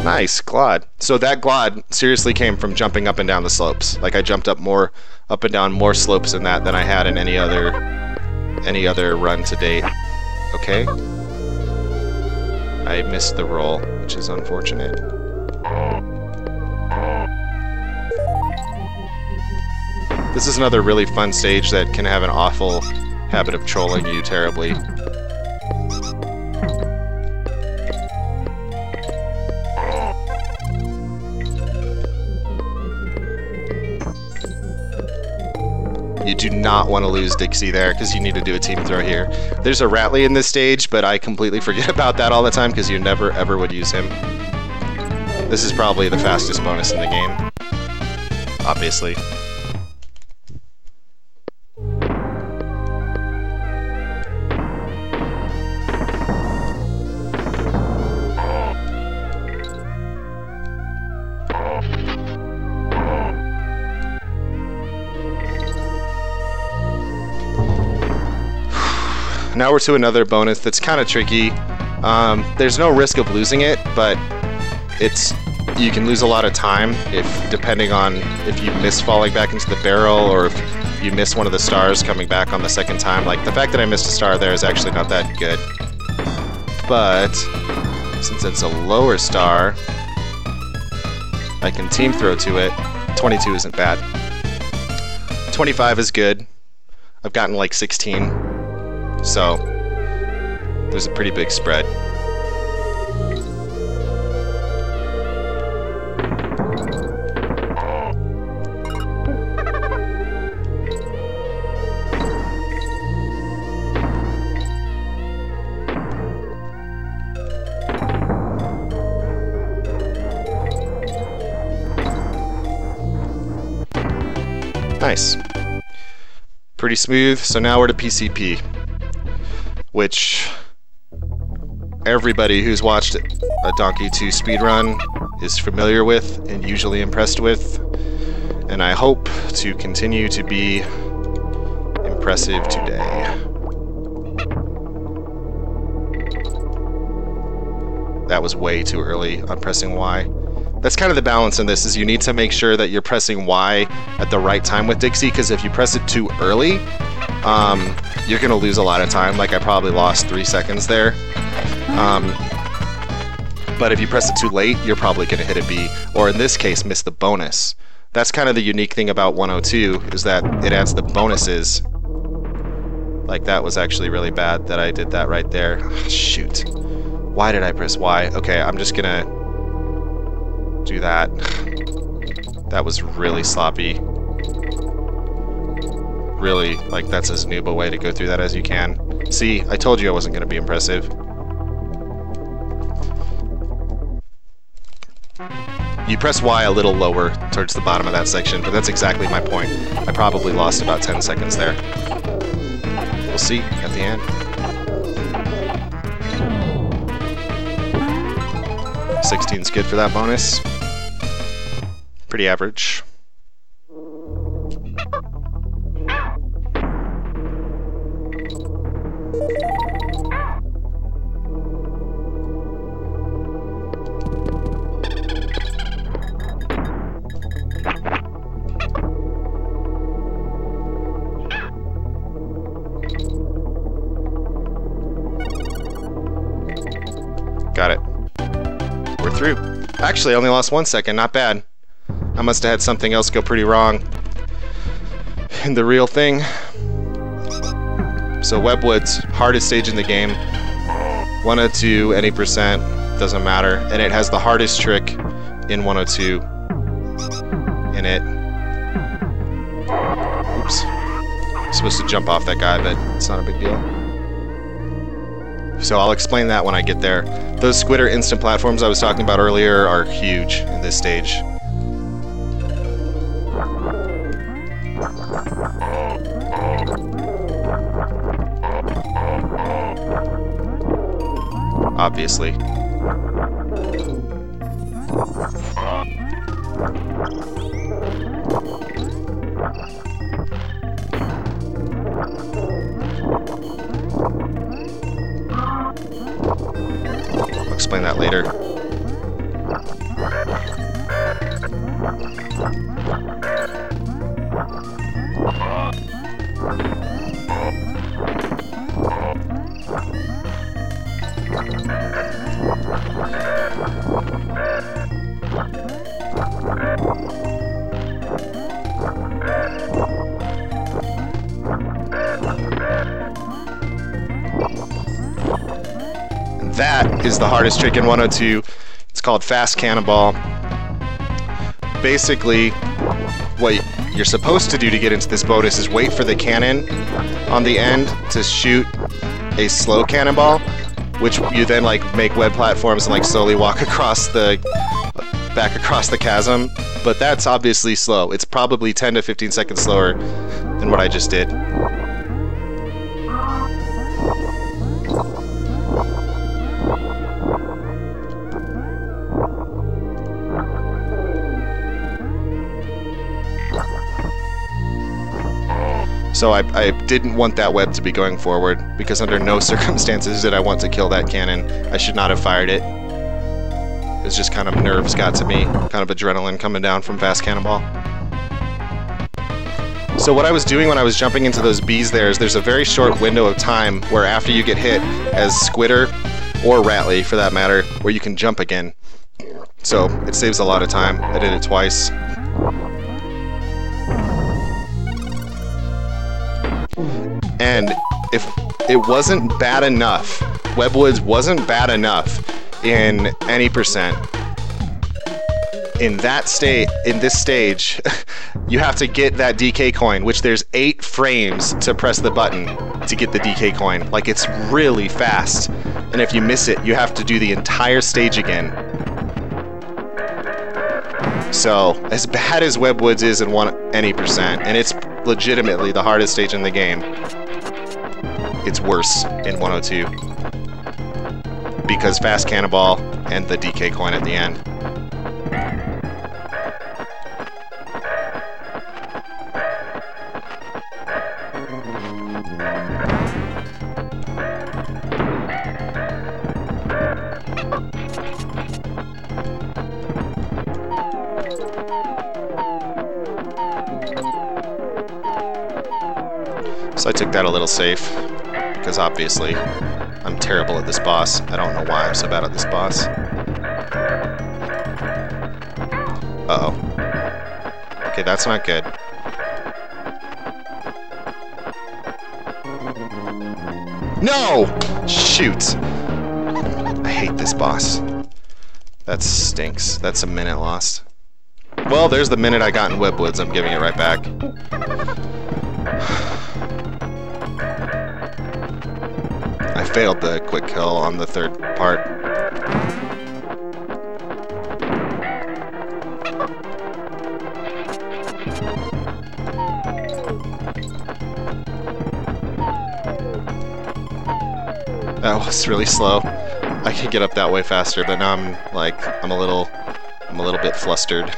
Nice, glide. So that glide seriously came from jumping up and down the slopes. Like, I jumped up and down more slopes in that than I had in any other run to date. Okay. I missed the roll, which is unfortunate. This is another really fun stage that can have an awful habit of trolling you terribly. You do not want to lose Dixie there, because you need to do a team throw here. There's a Ratley in this stage, but I completely forget about that all the time, because you never ever would use him. This is probably the fastest bonus in the game, obviously. Now we're to another bonus that's kind of tricky. There's no risk of losing it, but you can lose a lot of time depending on if you miss falling back into the barrel, or if you miss one of the stars coming back on the second time. Like, the fact that I missed a star there is actually not that good. But since it's a lower star, I can team throw to it. 22 isn't bad. 25 is good. I've gotten like 16. So, there's a pretty big spread. Nice. Pretty smooth. So now we're to PCP, which everybody who's watched a Donkey 2 speedrun is familiar with and usually impressed with, and I hope to continue to be impressive today. That was way too early on pressing Y. That's kind of the balance in this, is you need to make sure that you're pressing Y at the right time with Dixie, because if you press it too early, you're going to lose a lot of time. Like, I probably lost 3 seconds there. But if you press it too late, you're probably going to hit a B, or in this case, miss the bonus. That's kind of the unique thing about 102, is that it adds the bonuses. Like, that was actually really bad that I did that right there. Shoot. Why did I press Y? Okay, I'm just going to do that. That was really sloppy. Really, like, that's as noob a way to go through that as you can. See, I told you I wasn't going to be impressive. You press Y a little lower towards the bottom of that section, but that's exactly my point. I probably lost about 10 seconds there. We'll see at the end. 16's good for that bonus. Pretty average. Got it. We're through. Actually, I only lost 1 second. Not bad. I must have had something else go pretty wrong in the real thing. So Webwood's hardest stage in the game. 102, any percent, doesn't matter. And it has the hardest trick in 102 in it. Oops. I'm supposed to jump off that guy, but it's not a big deal. So I'll explain that when I get there. Those Squitter instant platforms I was talking about earlier are huge in this stage. Obviously. I'll explain that later. That is the hardest trick in 102. It's called Fast Cannonball. Basically, what you're supposed to do to get into this bonus is wait for the cannon on the end to shoot a slow cannonball, which you then like make web platforms and like slowly walk across the back across the chasm. But that's obviously slow. It's probably 10 to 15 seconds slower than what I just did. So I didn't want that web to be going forward, because under no circumstances did I want to kill that cannon. I should not have fired it. It was just kind of nerves got to me, kind of adrenaline coming down from Fast Cannonball. So what I was doing when I was jumping into those bees there is there's a very short window of time where after you get hit as Squitter, or Ratley for that matter, where you can jump again. So it saves a lot of time. I did it twice. And if it wasn't bad enough, Webwoods wasn't bad enough in any percent, in this stage, you have to get that DK coin, which there's 8 frames to press the button to get the DK coin. Like, it's really fast. And if you miss it, you have to do the entire stage again. So, as bad as Webwoods is in any percent, and it's legitimately the hardest stage in the game, it's worse in 102 because Fast Cannonball and the DK coin at the end. So I took that a little safe, because obviously I'm terrible at this boss. I don't know why I'm so bad at this boss. Uh-oh. Okay, that's not good. No! Shoot! I hate this boss. That stinks. That's a minute lost. Well, there's the minute I got in Webwoods. I'm giving it right back. I failed the quick kill on the third part. That was really slow. I could get up that way faster, but now I'm a little bit flustered.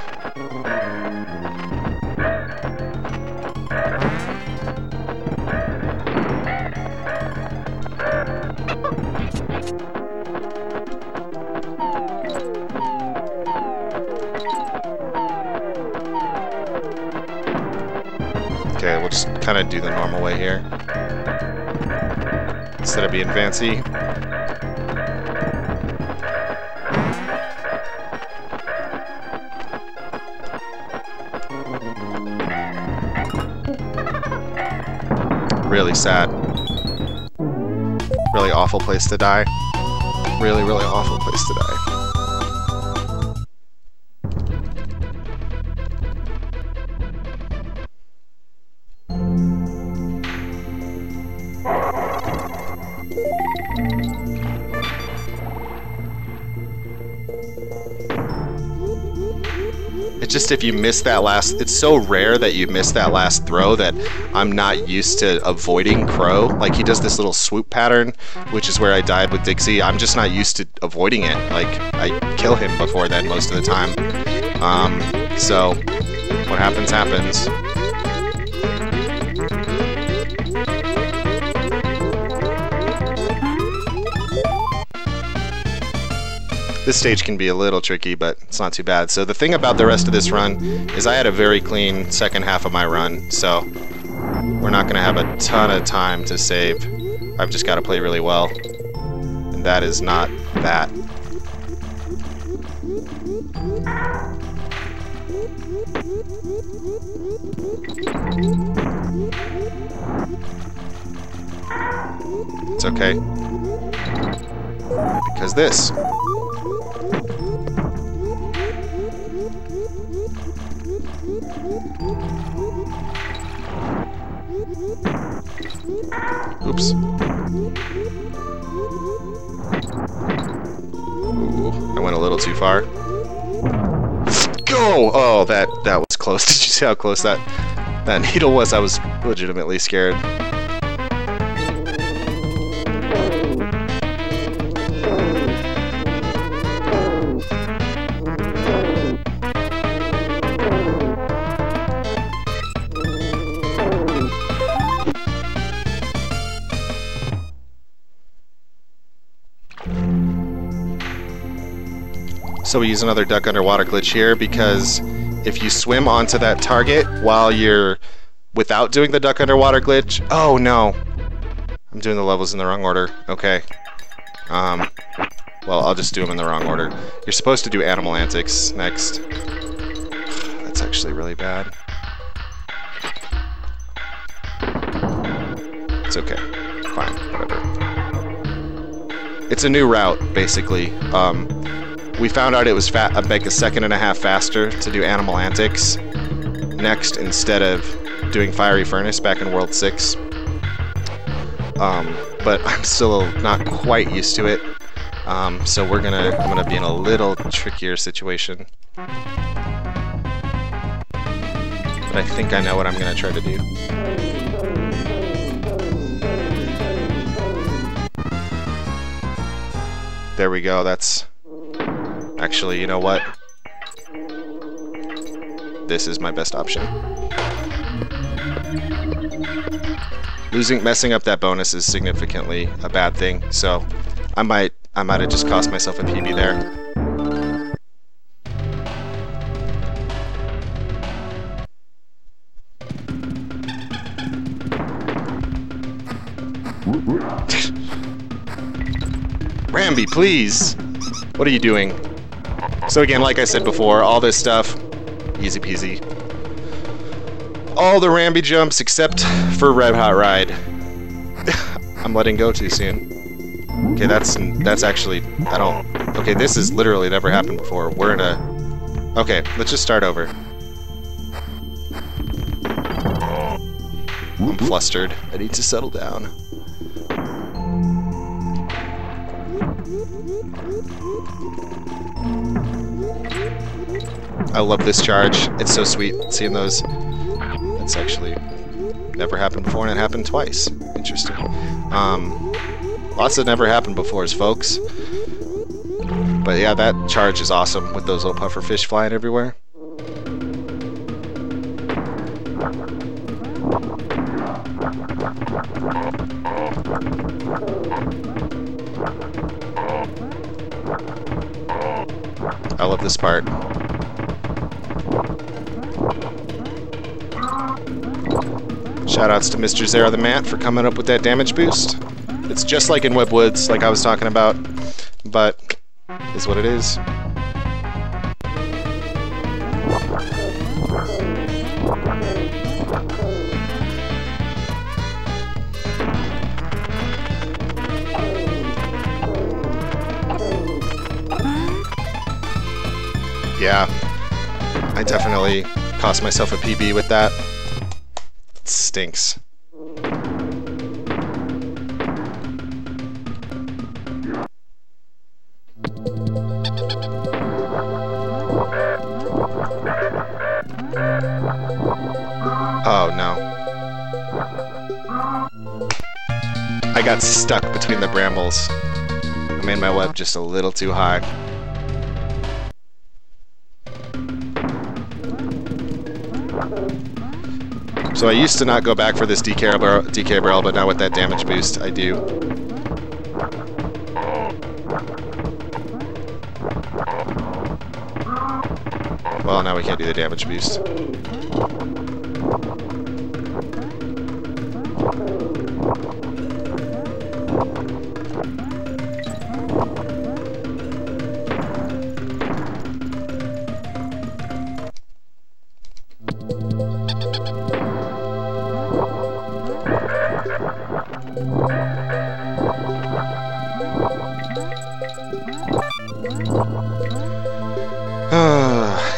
Okay, we'll just kind of do the normal way here instead of being fancy. Really sad. Really awful place to die. Really, really awful place to die. It's just if you miss that last, it's so rare that you miss that last throw that I'm not used to avoiding Crow. Like, he does this little swoop pattern, which is where I died with Dixie. I'm just not used to avoiding it. Like, I kill him before then most of the time. So what happens, happens. This stage can be a little tricky, but it's not too bad. So the thing about the rest of this run is I had a very clean second half of my run, so we're not going to have a ton of time to save. I've just got to play really well, and that is not that. It's okay, because this. Oops. Ooh, I went a little too far. Go! Oh, that was close. Did you see how close that needle was? I was legitimately scared. So we use another duck underwater glitch here because if you swim onto that target while you're without doing the duck underwater glitch, oh no, I'm doing the levels in the wrong order. Okay. Well, I'll just do them in the wrong order. You're supposed to do animal antics next. That's actually really bad. It's okay. Fine. Whatever. It's a new route, basically. We found out it was like a second and a half faster to do animal antics next instead of doing fiery furnace back in World 6. But I'm still not quite used to it. So I'm gonna be in a little trickier situation. But I think I know what I'm gonna try to do. There we go. That's actually, you know what? This is my best option. Messing up that bonus is significantly a bad thing, so I might have just cost myself a PB there. Ramby, please! What are you doing? So again, like I said before, all this stuff, easy peasy. All the Ramby jumps except for Red Hot Ride. I'm letting go too soon. Okay, that's actually, okay, this has literally never happened before. We're in a, okay, let's just start over. I'm flustered. I need to settle down. I love this charge. It's so sweet seeing those. That's actually never happened before, and it happened twice. Interesting. Lots that never happened before, folks. But yeah, that charge is awesome with those little puffer fish flying everywhere. I love this part. Shoutouts to Mr. Zera the Mat for coming up with that damage boost. It's just like in Webwoods, like I was talking about, but is what it is. Yeah, I definitely cost myself a PB with that. It stinks. Oh no. I got stuck between the brambles. I made my web just a little too high. So I used to not go back for this DK barrel, but now with that damage boost, I do. Well, now we can't do the damage boost.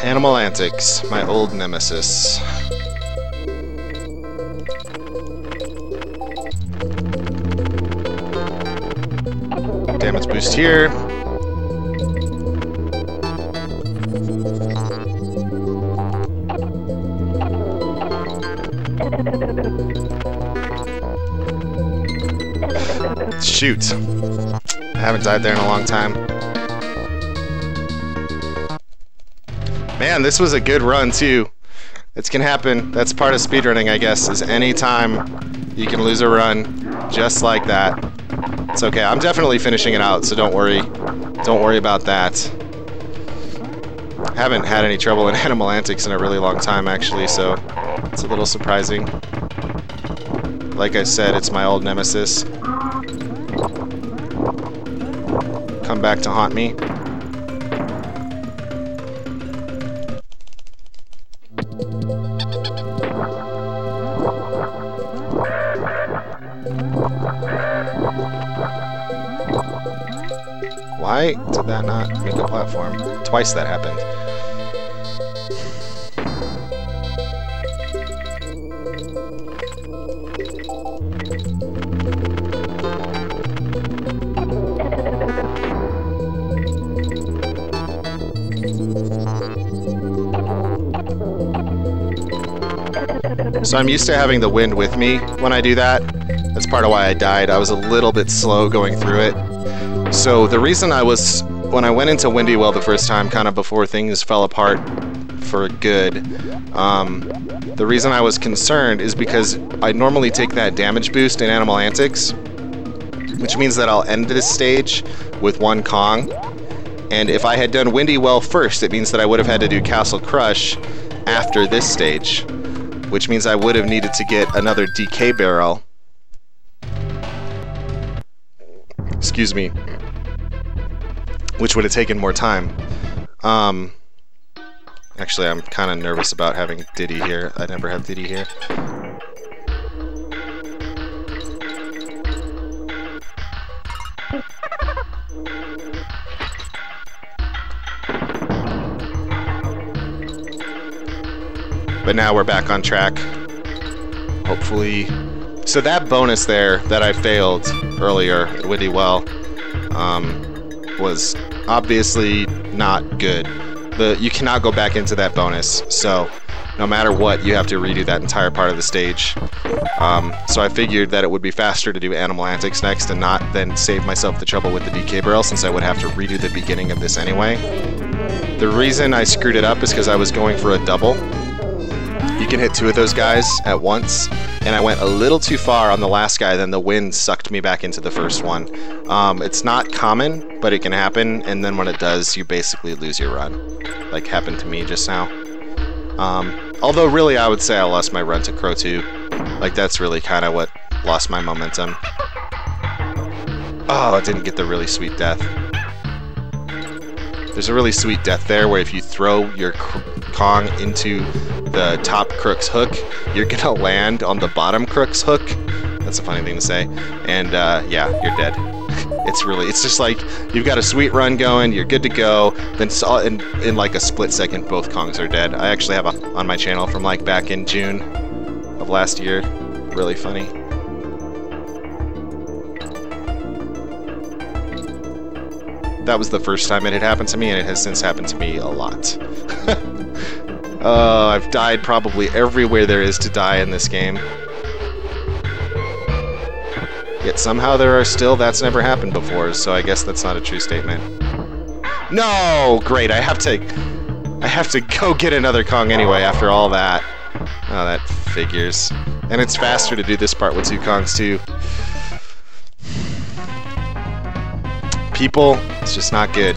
Animal Antics, my old nemesis. Damage boost here. Shoot. I haven't died there in a long time. Man, this was a good run too. It can happen. That's part of speedrunning, I guess, is any time you can lose a run just like that. It's okay. I'm definitely finishing it out, so don't worry. Don't worry about that. I haven't had any trouble in Animal Antics in a really long time, actually, so it's a little surprising. Like I said, it's my old nemesis. Come back to haunt me. Why did that not make a platform? Twice that happened. So I'm used to having the wind with me when I do that. That's part of why I died. I was a little bit slow going through it. So the reason when I went into Windy Well the first time, kind of before things fell apart for good, the reason I was concerned is because I normally take that damage boost in Animal Antics, which means that I'll end this stage with one Kong. And if I had done Windy Well first, it means that I would have had to do Castle Crush after this stage, which means I would have needed to get another DK barrel. Excuse me. Which would have taken more time. Actually, I'm kind of nervous about having Diddy here. I never have Diddy here. But now we're back on track. Hopefully. So that bonus there that I failed earlier at Windy Well was obviously not good. You cannot go back into that bonus. So no matter what, you have to redo that entire part of the stage. So I figured that it would be faster to do Animal Antics next and not then save myself the trouble with the DK barrel, since I would have to redo the beginning of this anyway. The reason I screwed it up is because I was going for a double. You can hit 2 of those guys at once, and I went a little too far on the last guy, then the wind sucked me back into the first one. It's not common, but it can happen, and then when it does, you basically lose your run, like happened to me just now. Although really I would say I lost my run to Crow 2. Like that's really kind of what lost my momentum. Oh, I didn't get the really sweet death. There's a really sweet death there where if you throw your Kong into the top crook's hook, you're gonna land on the bottom crook's hook. That's a funny thing to say. And yeah, you're dead. It's just like you've got a sweet run going, you're good to go, then in like a split second both Kongs are dead. I actually have on my channel from like back in June of last year. Really funny. That was the first time it had happened to me, and it has since happened to me a lot. I've died probably everywhere there is to die in this game. Yet somehow there are still that's never happened before, so I guess that's not a true statement. No! Great, I have to go get another Kong anyway after all that. Oh, that figures. And it's faster to do this part with 2 Kongs too. People, it's just not good.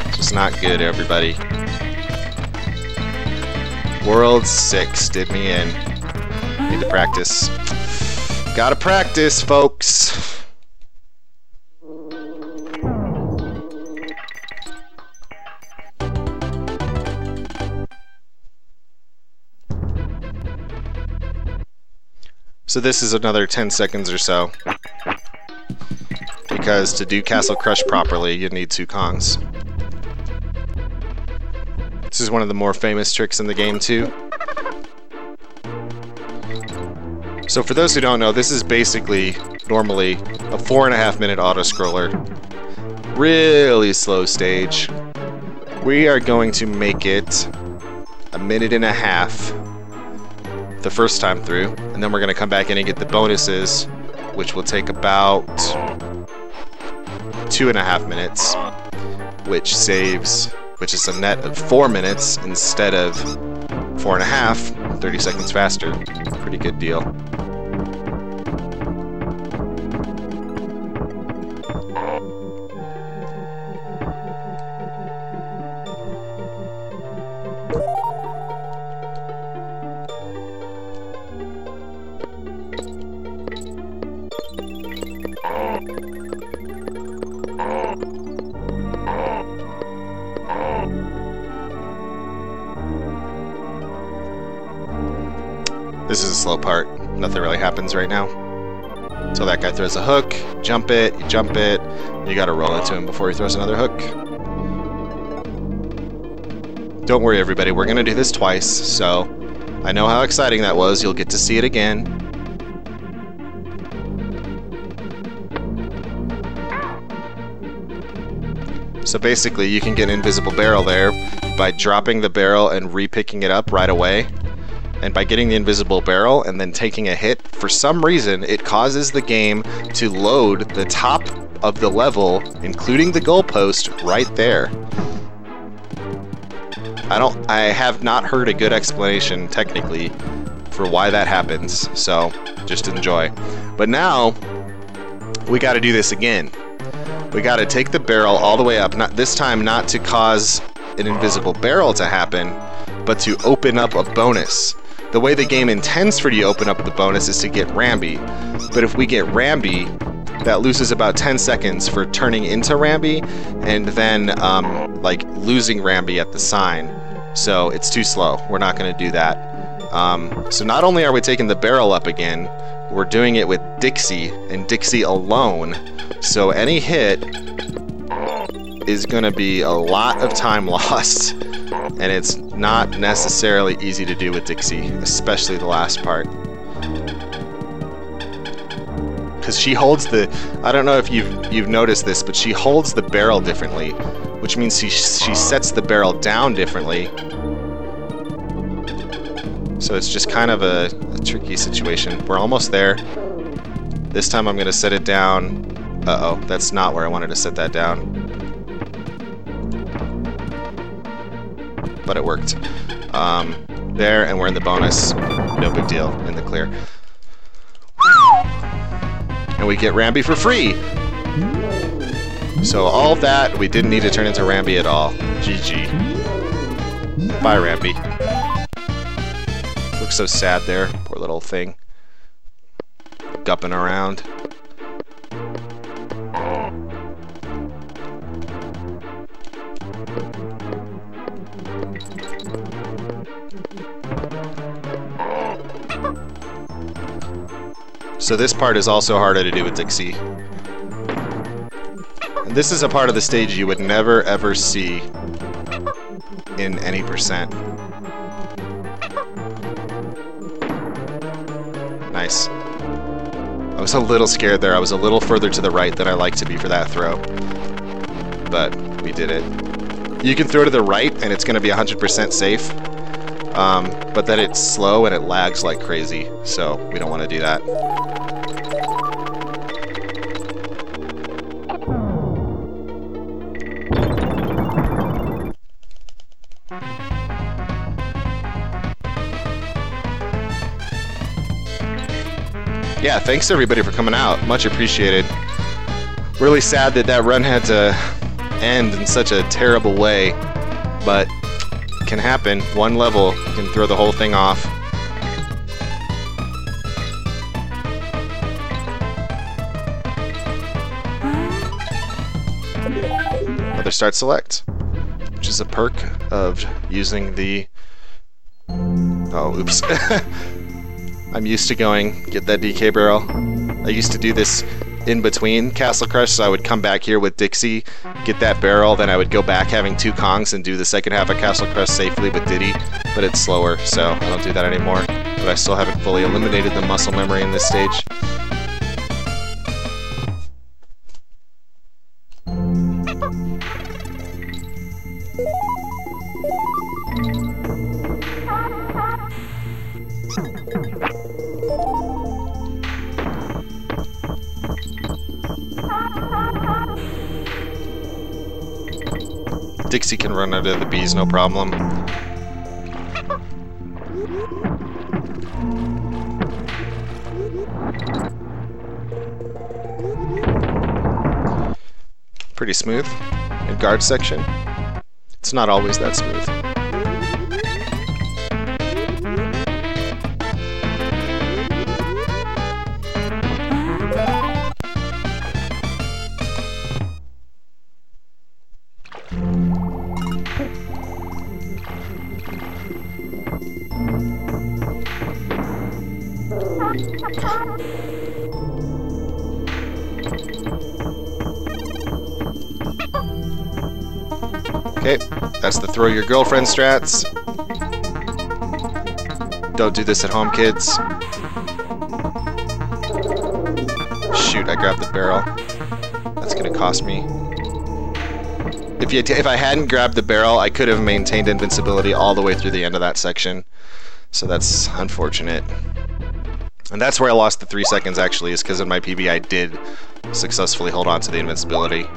It's just not good, everybody. World 6 did me in. Need to practice. Gotta practice, folks. So this is another 10 seconds or so. Because to do Castle Crush properly, you need 2 Kongs. This is one of the more famous tricks in the game too. So for those who don't know, this is basically normally a 4.5 minute auto-scroller. Really slow stage. We are going to make it 1.5 minutes the first time through, and then we're going to come back in and get the bonuses, which will take about 2.5 minutes, which is a net of 4 minutes instead of 4.5, 30 seconds faster. Pretty good deal. This is a slow part. Nothing really happens right now. So that guy throws a hook, jump it, you gotta roll into him before he throws another hook. Don't worry everybody, we're gonna do this twice, so I know how exciting that was, you'll get to see it again. So basically you can get an invisible barrel there by dropping the barrel and re-picking it up right away. And by getting the invisible barrel and then taking a hit, for some reason it causes the game to load the top of the level, including the goalpost, right there. I have not heard a good explanation technically for why that happens, so just enjoy. But now we got to do this again. We got to take the barrel all the way up, this time not to cause an invisible barrel to happen, but to open up a bonus. The way the game intends for you to open up the bonus is to get Rambi, but if we get Rambi, that loses about 10 seconds for turning into Rambi, and then like losing Rambi at the sign. So it's too slow. We're not going to do that. So not only are we taking the barrel up again, we're doing it with Dixie, and Dixie alone. So any hit is going to be a lot of time lost. And it's not necessarily easy to do with Dixie, especially the last part. Because she holds the... I don't know if you've noticed this, but she holds the barrel differently, which means she sets the barrel down differently. So it's just kind of a tricky situation. We're almost there. This time I'm going to set it down. Uh-oh, that's not where I wanted to set that down. But it worked. There, and we're in the bonus. No big deal, in the clear. And we get Rambi for free! So all of that, we didn't need to turn into Rambi at all. GG. Bye, Rambi. Looks so sad there, poor little thing. Gupping around. So this part is also harder to do with Dixie. And this is a part of the stage you would never ever see in any percent. Nice. I was a little scared there. I was a little further to the right than I like to be for that throw. But we did it. You can throw to the right and it's going to be 100% safe. But then it's slow and it lags like crazy. So we don't want to do that. Yeah, thanks everybody for coming out. Much appreciated. Really sad that that run had to end in such a terrible way, but it can happen. One level can throw the whole thing off. Another start select, which is a perk of using the... Oh, oops. I'm used to going, get that DK barrel. I used to do this in between Castle Crush, so I would come back here with Dixie, get that barrel, then I would go back having 2 Kongs and do the second half of Castle Crush safely with Diddy, but it's slower, so I don't do that anymore. But I still haven't fully eliminated the muscle memory in this stage. Dixie can run out of the bees, no problem. Pretty smooth in guard section. It's not always that smooth. Okay, that's the throw your girlfriend strats. Don't do this at home, kids. Shoot, I grabbed the barrel. That's gonna cost me. If I hadn't grabbed the barrel, I could have maintained invincibility all the way through the end of that section. So that's unfortunate. And that's where I lost the 3 seconds actually, is because in my PB I did successfully hold on to the invincibility.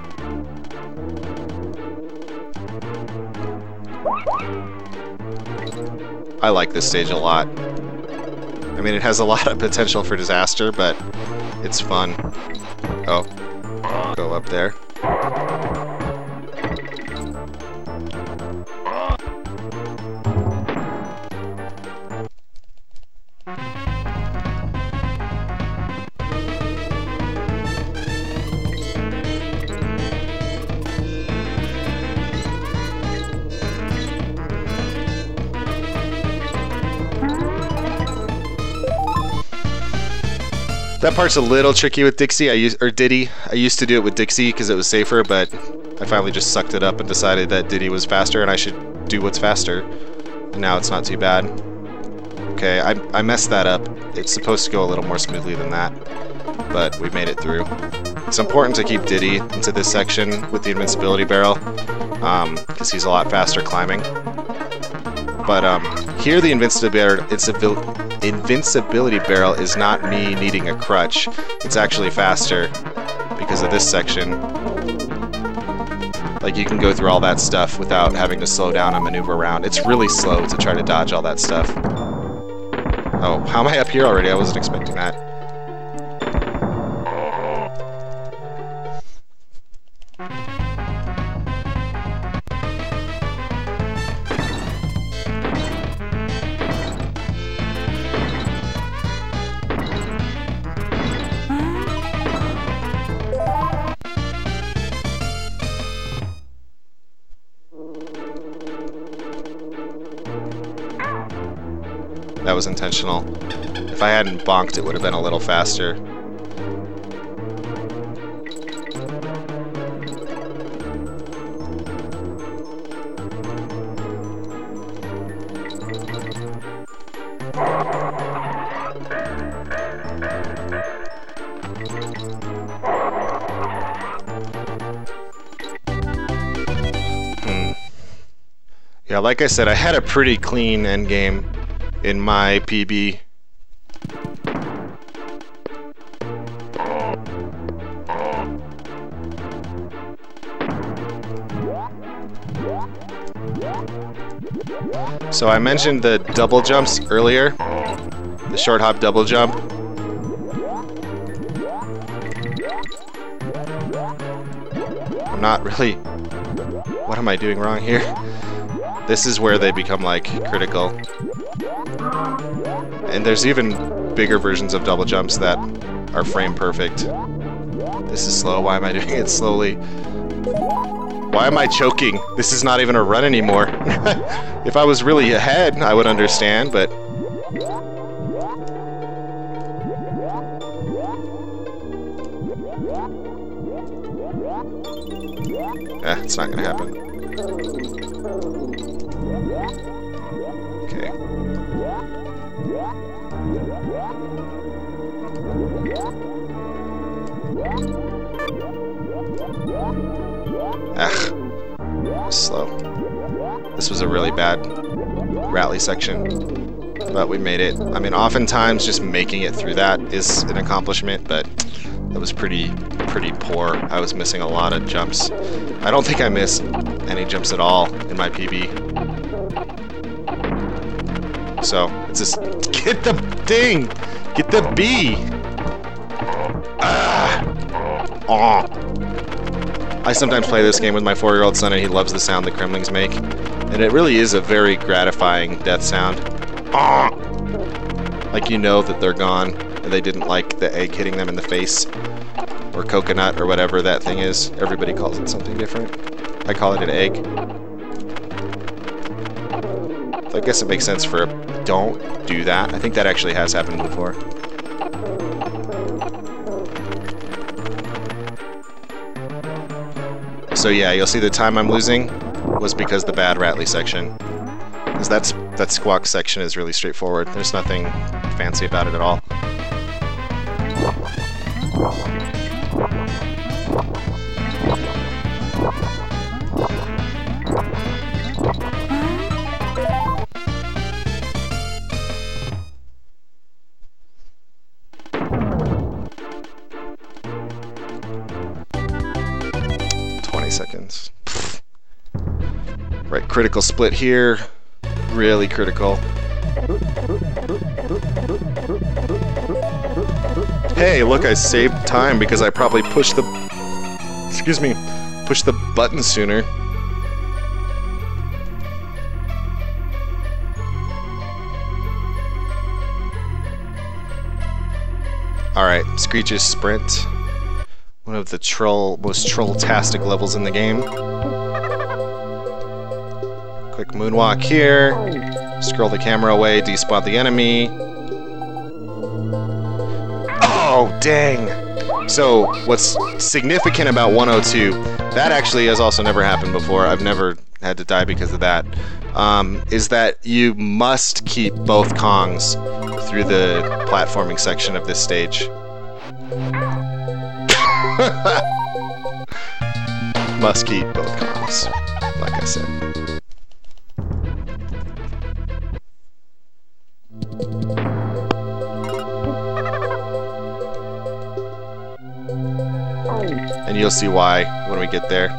I like this stage a lot. I mean, it has a lot of potential for disaster, but it's fun. Oh, go up there. That part's a little tricky with Dixie, Diddy. I used to do it with Dixie because it was safer, but I finally just sucked it up and decided that Diddy was faster and I should do what's faster. And now it's not too bad. Okay, I messed that up. It's supposed to go a little more smoothly than that, but we made it through. It's important to keep Diddy into this section with the invincibility barrel, because he's a lot faster climbing. But here the invincibility barrel is not me needing a crutch. It's actually faster because of this section. Like, you can go through all that stuff without having to slow down and maneuver around. It's really slow to try to dodge all that stuff. Oh, how am I up here already? I wasn't expecting that. That was intentional. If I hadn't bonked, it would have been a little faster. Yeah, like I said, I had a pretty clean endgame in my PB. So I mentioned the double jumps earlier, the short hop double jump. I'm not really... What am I doing wrong here? This is where they become, like, critical. And there's even bigger versions of double jumps that are frame perfect. This is slow. Why am I doing it slowly? Why am I choking? This is not even a run anymore. If I was really ahead, I would understand, but... it's not gonna happen. Okay. Slow. This was a really bad rally section, but we made it. I mean, oftentimes just making it through that is an accomplishment, but that was pretty poor. I was missing a lot of jumps. I don't think I missed any jumps at all in my PB. So, it's just, get the thing! Get the B! I sometimes play this game with my 4-year-old son and he loves the sound the Kremlings make. And it really is a very gratifying death sound. Like, you know that they're gone and they didn't like the egg hitting them in the face. Or coconut or whatever that thing is. Everybody calls it something different. I call it an egg. So I guess it makes sense for a don't do that. I think that actually has happened before. So yeah, you'll see the time I'm losing was because the bad Rattly section. Because that squawk section is really straightforward. There's nothing fancy about it at all. Seconds. Right, critical split here. Really critical. Hey, look, I saved time because I probably pushed the... Excuse me. Pushed the button sooner. Alright, Screech's Sprint. One of the most troll-tastic levels in the game. Quick moonwalk here. Scroll the camera away, despawn the enemy. Oh, dang! So, what's significant about 102, that actually has also never happened before, I've never had to die because of that, is that you must keep both Kongs through the platforming section of this stage. Must keep both Kongs, like I said. And you'll see why when we get there.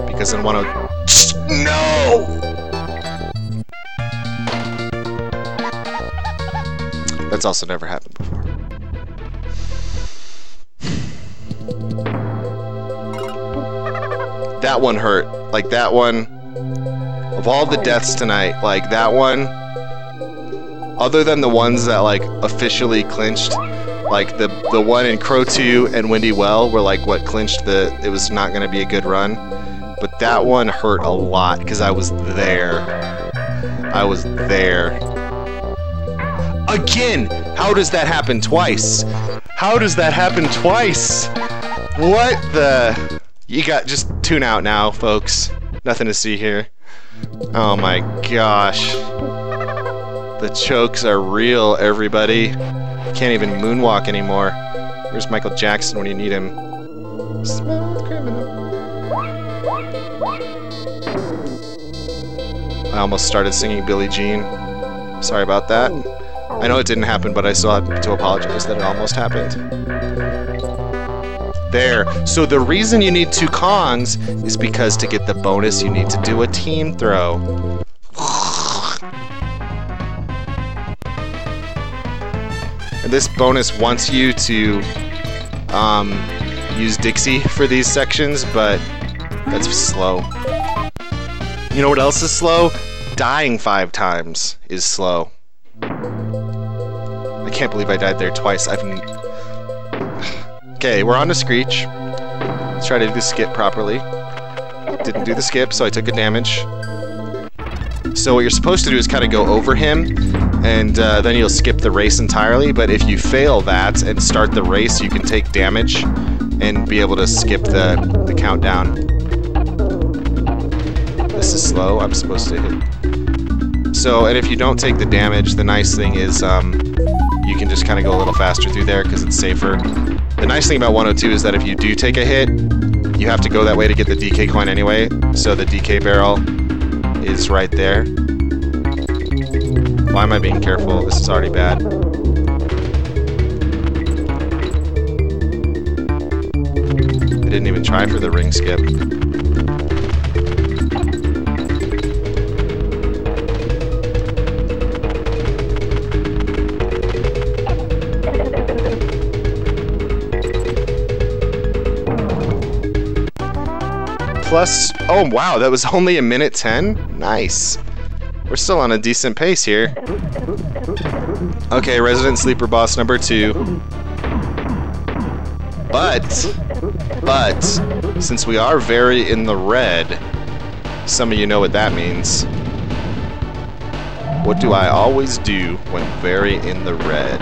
Because in 102... No! That's also never happened before. That one hurt. Like, that one... Of all the deaths tonight, like, that one... Other than the ones that, like, officially clinched... Like, the one in Crow 2 and Windy Well were, like, what clinched the... It was not going to be a good run. But that one hurt a lot, because I was there. I was there. Again! How does that happen twice? How does that happen twice? What the... You got... Just tune out now, folks. Nothing to see here. Oh my gosh. The chokes are real, everybody. Can't even moonwalk anymore. Where's Michael Jackson when you need him? Smooth criminal. I almost started singing Billie Jean. Sorry about that. I know it didn't happen, but I still have to apologize that it almost happened. There. So the reason you need 2 Kongs is because to get the bonus you need to do a team throw. And this bonus wants you to use Dixie for these sections, but that's slow. You know what else is slow? Dying 5 times is slow. I can't believe I died there twice. Okay, we're on to Screech. Let's try to do the skip properly. Didn't do the skip, so I took a damage. So what you're supposed to do is kind of go over him, and then you'll skip the race entirely, but if you fail that and start the race, you can take damage and be able to skip the countdown. This is slow, I'm supposed to hit. So, and if you don't take the damage, the nice thing is you can just kind of go a little faster through there because it's safer. The nice thing about 102 is that if you do take a hit, you have to go that way to get the DK coin anyway, so the DK barrel is right there. Why am I being careful? This is already bad. I didn't even try for the ring skip. Plus, oh wow, that was only 1:10? Nice. We're still on a decent pace here. Okay, Resident Sleeper Boss number 2. But, since we are very in the red, some of you know what that means. What do I always do when very in the red?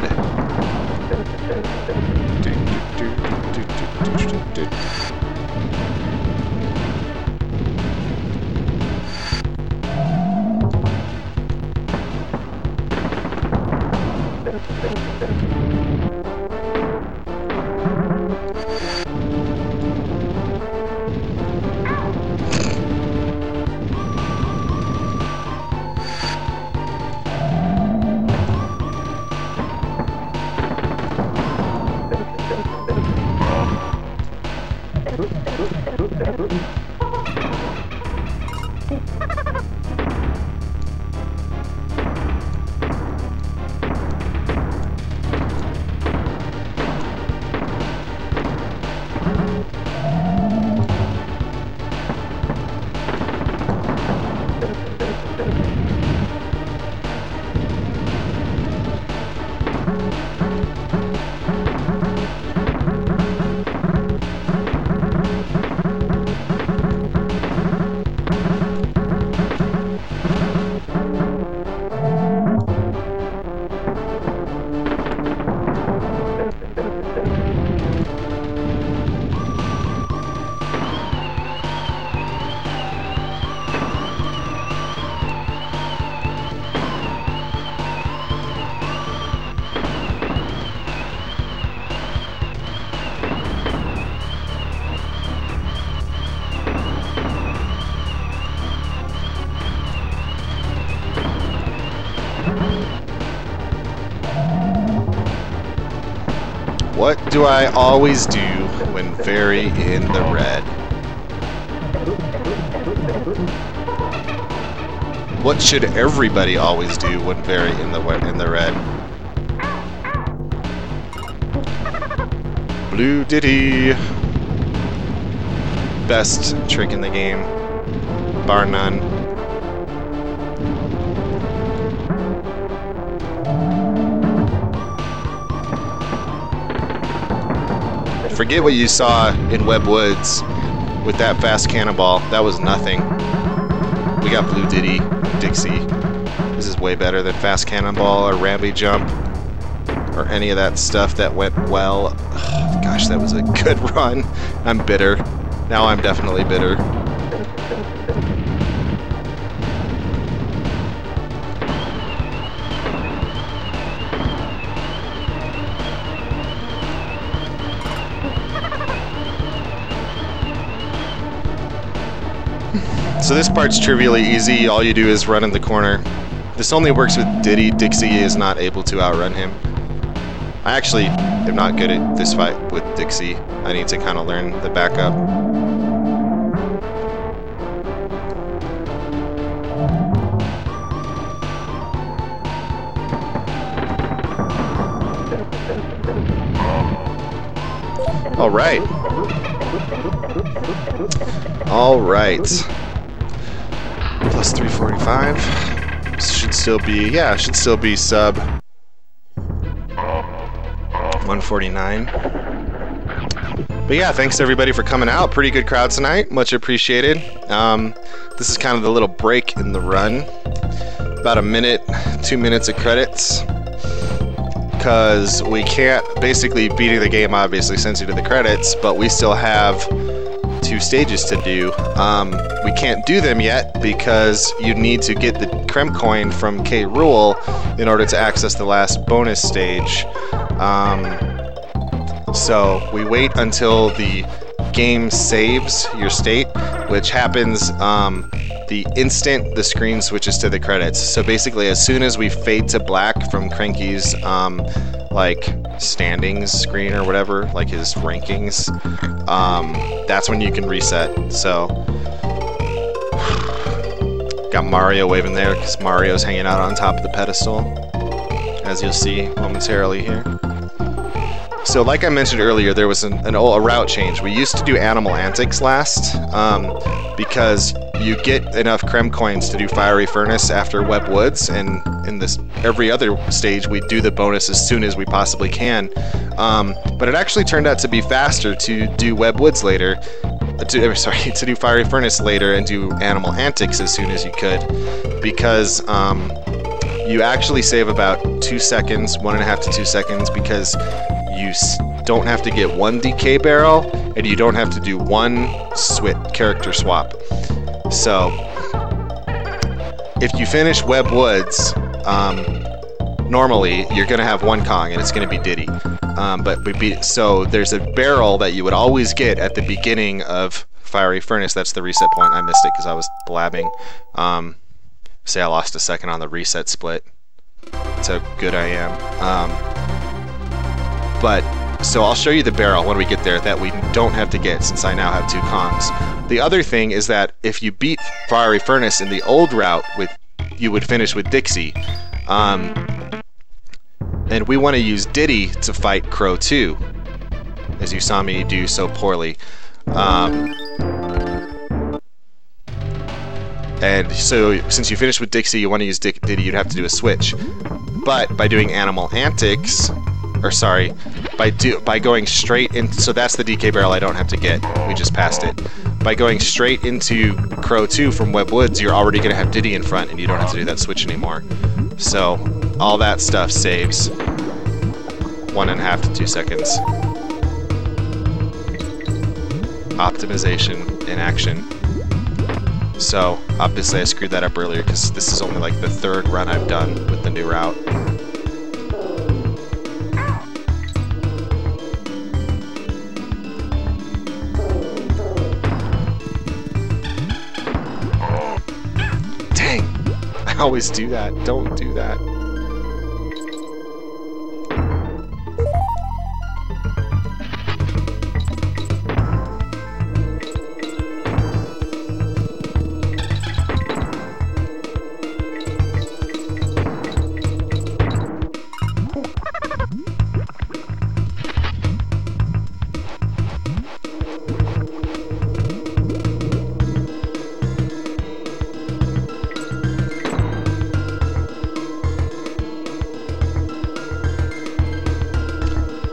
What do I always do when very in the red? What should everybody always do when very in the red? Blue Diddy. Best trick in the game, bar none. Forget what you saw in Web Woods with that fast cannonball. That was nothing. We got Blue Diddy and Dixie. This is way better than fast cannonball or Ramby jump or any of that stuff that went well. Oh, gosh, that was a good run. I'm bitter. Now I'm definitely bitter. So this part's trivially easy. All you do is run in the corner. This only works with Diddy. Dixie is not able to outrun him. I actually am not good at this fight with Dixie. I need to kind of learn the backup. All right. All right. Plus 345. Should still be, yeah, should still be sub 149. But yeah, thanks everybody for coming out. Pretty good crowd tonight. Much appreciated. This is kind of the little break in the run. About a minute, 2 minutes of credits. Because we can't, basically beating the game obviously sends you to the credits, but we still have 2 stages to do. We can't do them yet because you need to get the Krem coin from K. Rool in order to access the last bonus stage. So we wait until the game saves your state, which happens the instant the screen switches to the credits. So basically, as soon as we fade to black from Cranky's like standings screen or whatever, like his rankings, that's when you can reset. So got Mario waving there because Mario's hanging out on top of the pedestal, as you'll see momentarily here. So like I mentioned earlier, there was a route change. We used to do Animal Antics last because you get enough Krem coins to do Fiery Furnace after Web Woods, and in this every other stage we do the bonus as soon as we possibly can. But it actually turned out to be faster to do Web Woods later, to do Fiery Furnace later and do Animal Antics as soon as you could, because you actually save about 2 seconds, 1.5 to 2 seconds, because you don't have to get 1 DK barrel and you don't have to do 1 character swap. So if you finish Web Woods, normally you're gonna have 1 Kong and it's gonna be Diddy. So there's a barrel that you would always get at the beginning of Fiery Furnace. That's the reset point. I missed it because I was blabbing. Say I lost a second on the reset split. That's how good I am. So I'll show you the barrel when we get there that we don't have to get, since I now have 2 Kongs. The other thing is that if you beat Fiery Furnace in the old route, you would finish with Dixie. And we want to use Diddy to fight Crow 2, as you saw me do so poorly. And so since you finish with Dixie, you want to use Diddy, you'd have to do a switch. But by doing Animal Antics, by going straight in, so that's the DK barrel I don't have to get. We just passed it. By going straight into Crow 2 from Web Woods, you're already going to have Diddy in front, and you don't have to do that switch anymore. So all that stuff saves 1.5 to 2 seconds. Optimization in action. So obviously I screwed that up earlier because this is only like the 3rd run I've done with the new route. I always do that. Don't do that.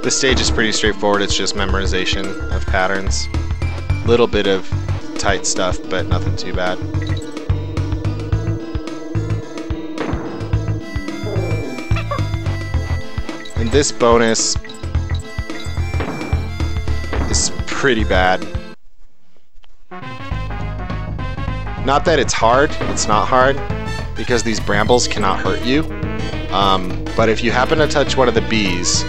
This stage is pretty straightforward. It's just memorization of patterns. Little bit of tight stuff, but nothing too bad. And this bonus is pretty bad. Not that it's hard, it's not hard, because these brambles cannot hurt you. But if you happen to touch one of the bees,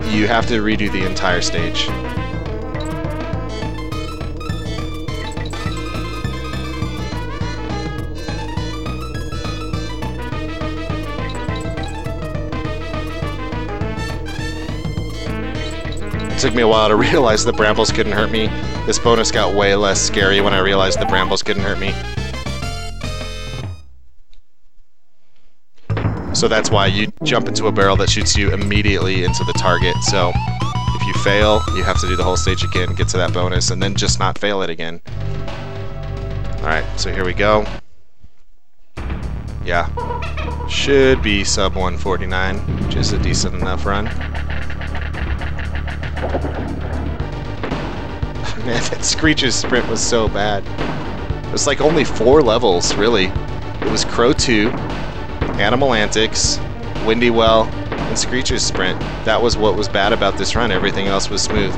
you have to redo the entire stage. It took me a while to realize the brambles couldn't hurt me. This bonus got way less scary when I realized the brambles couldn't hurt me. So that's why you jump into a barrel that shoots you immediately into the target. So if you fail, you have to do the whole stage again, get to that bonus, and then just not fail it again. Alright, so here we go. Yeah, should be sub 149, which is a decent enough run. Man, that Screech's sprint was so bad. It was like only 4 levels, really. It was Crow 2, Animal Antics, Windy Well, and Screech's sprint. That was what was bad about this run. Everything else was smooth.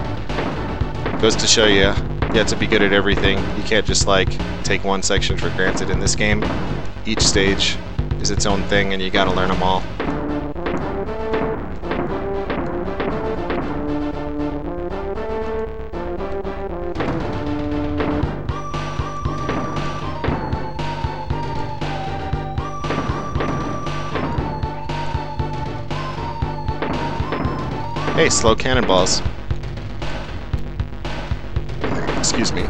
Goes to show you have to be good at everything. You can't just like take one section for granted in this game. Each stage is its own thing and you gotta learn them all. Hey, slow cannonballs. Excuse me.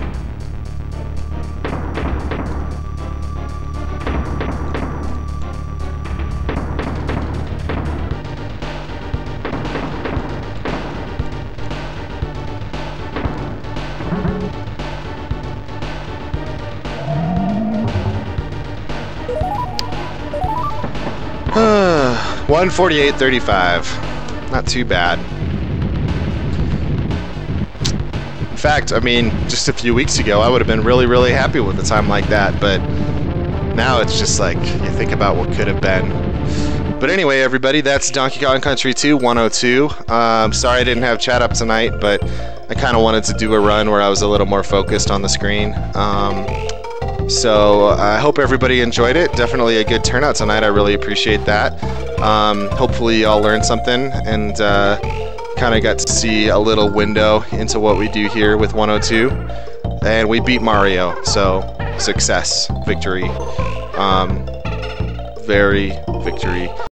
Uh, 148.35. Not too bad. In fact, I mean, just a few weeks ago, I would have been really, really happy with a time like that, but now it's just like, you think about what could have been. But anyway, everybody, that's Donkey Kong Country 2 102. Sorry I didn't have chat up tonight, but I kind of wanted to do a run where I was a little more focused on the screen. So I hope everybody enjoyed it. Definitely a good turnout tonight. I really appreciate that. Hopefully y'all learned something and kind of got to see a little window into what we do here with 102. And we beat Mario, so success, victory, very victory.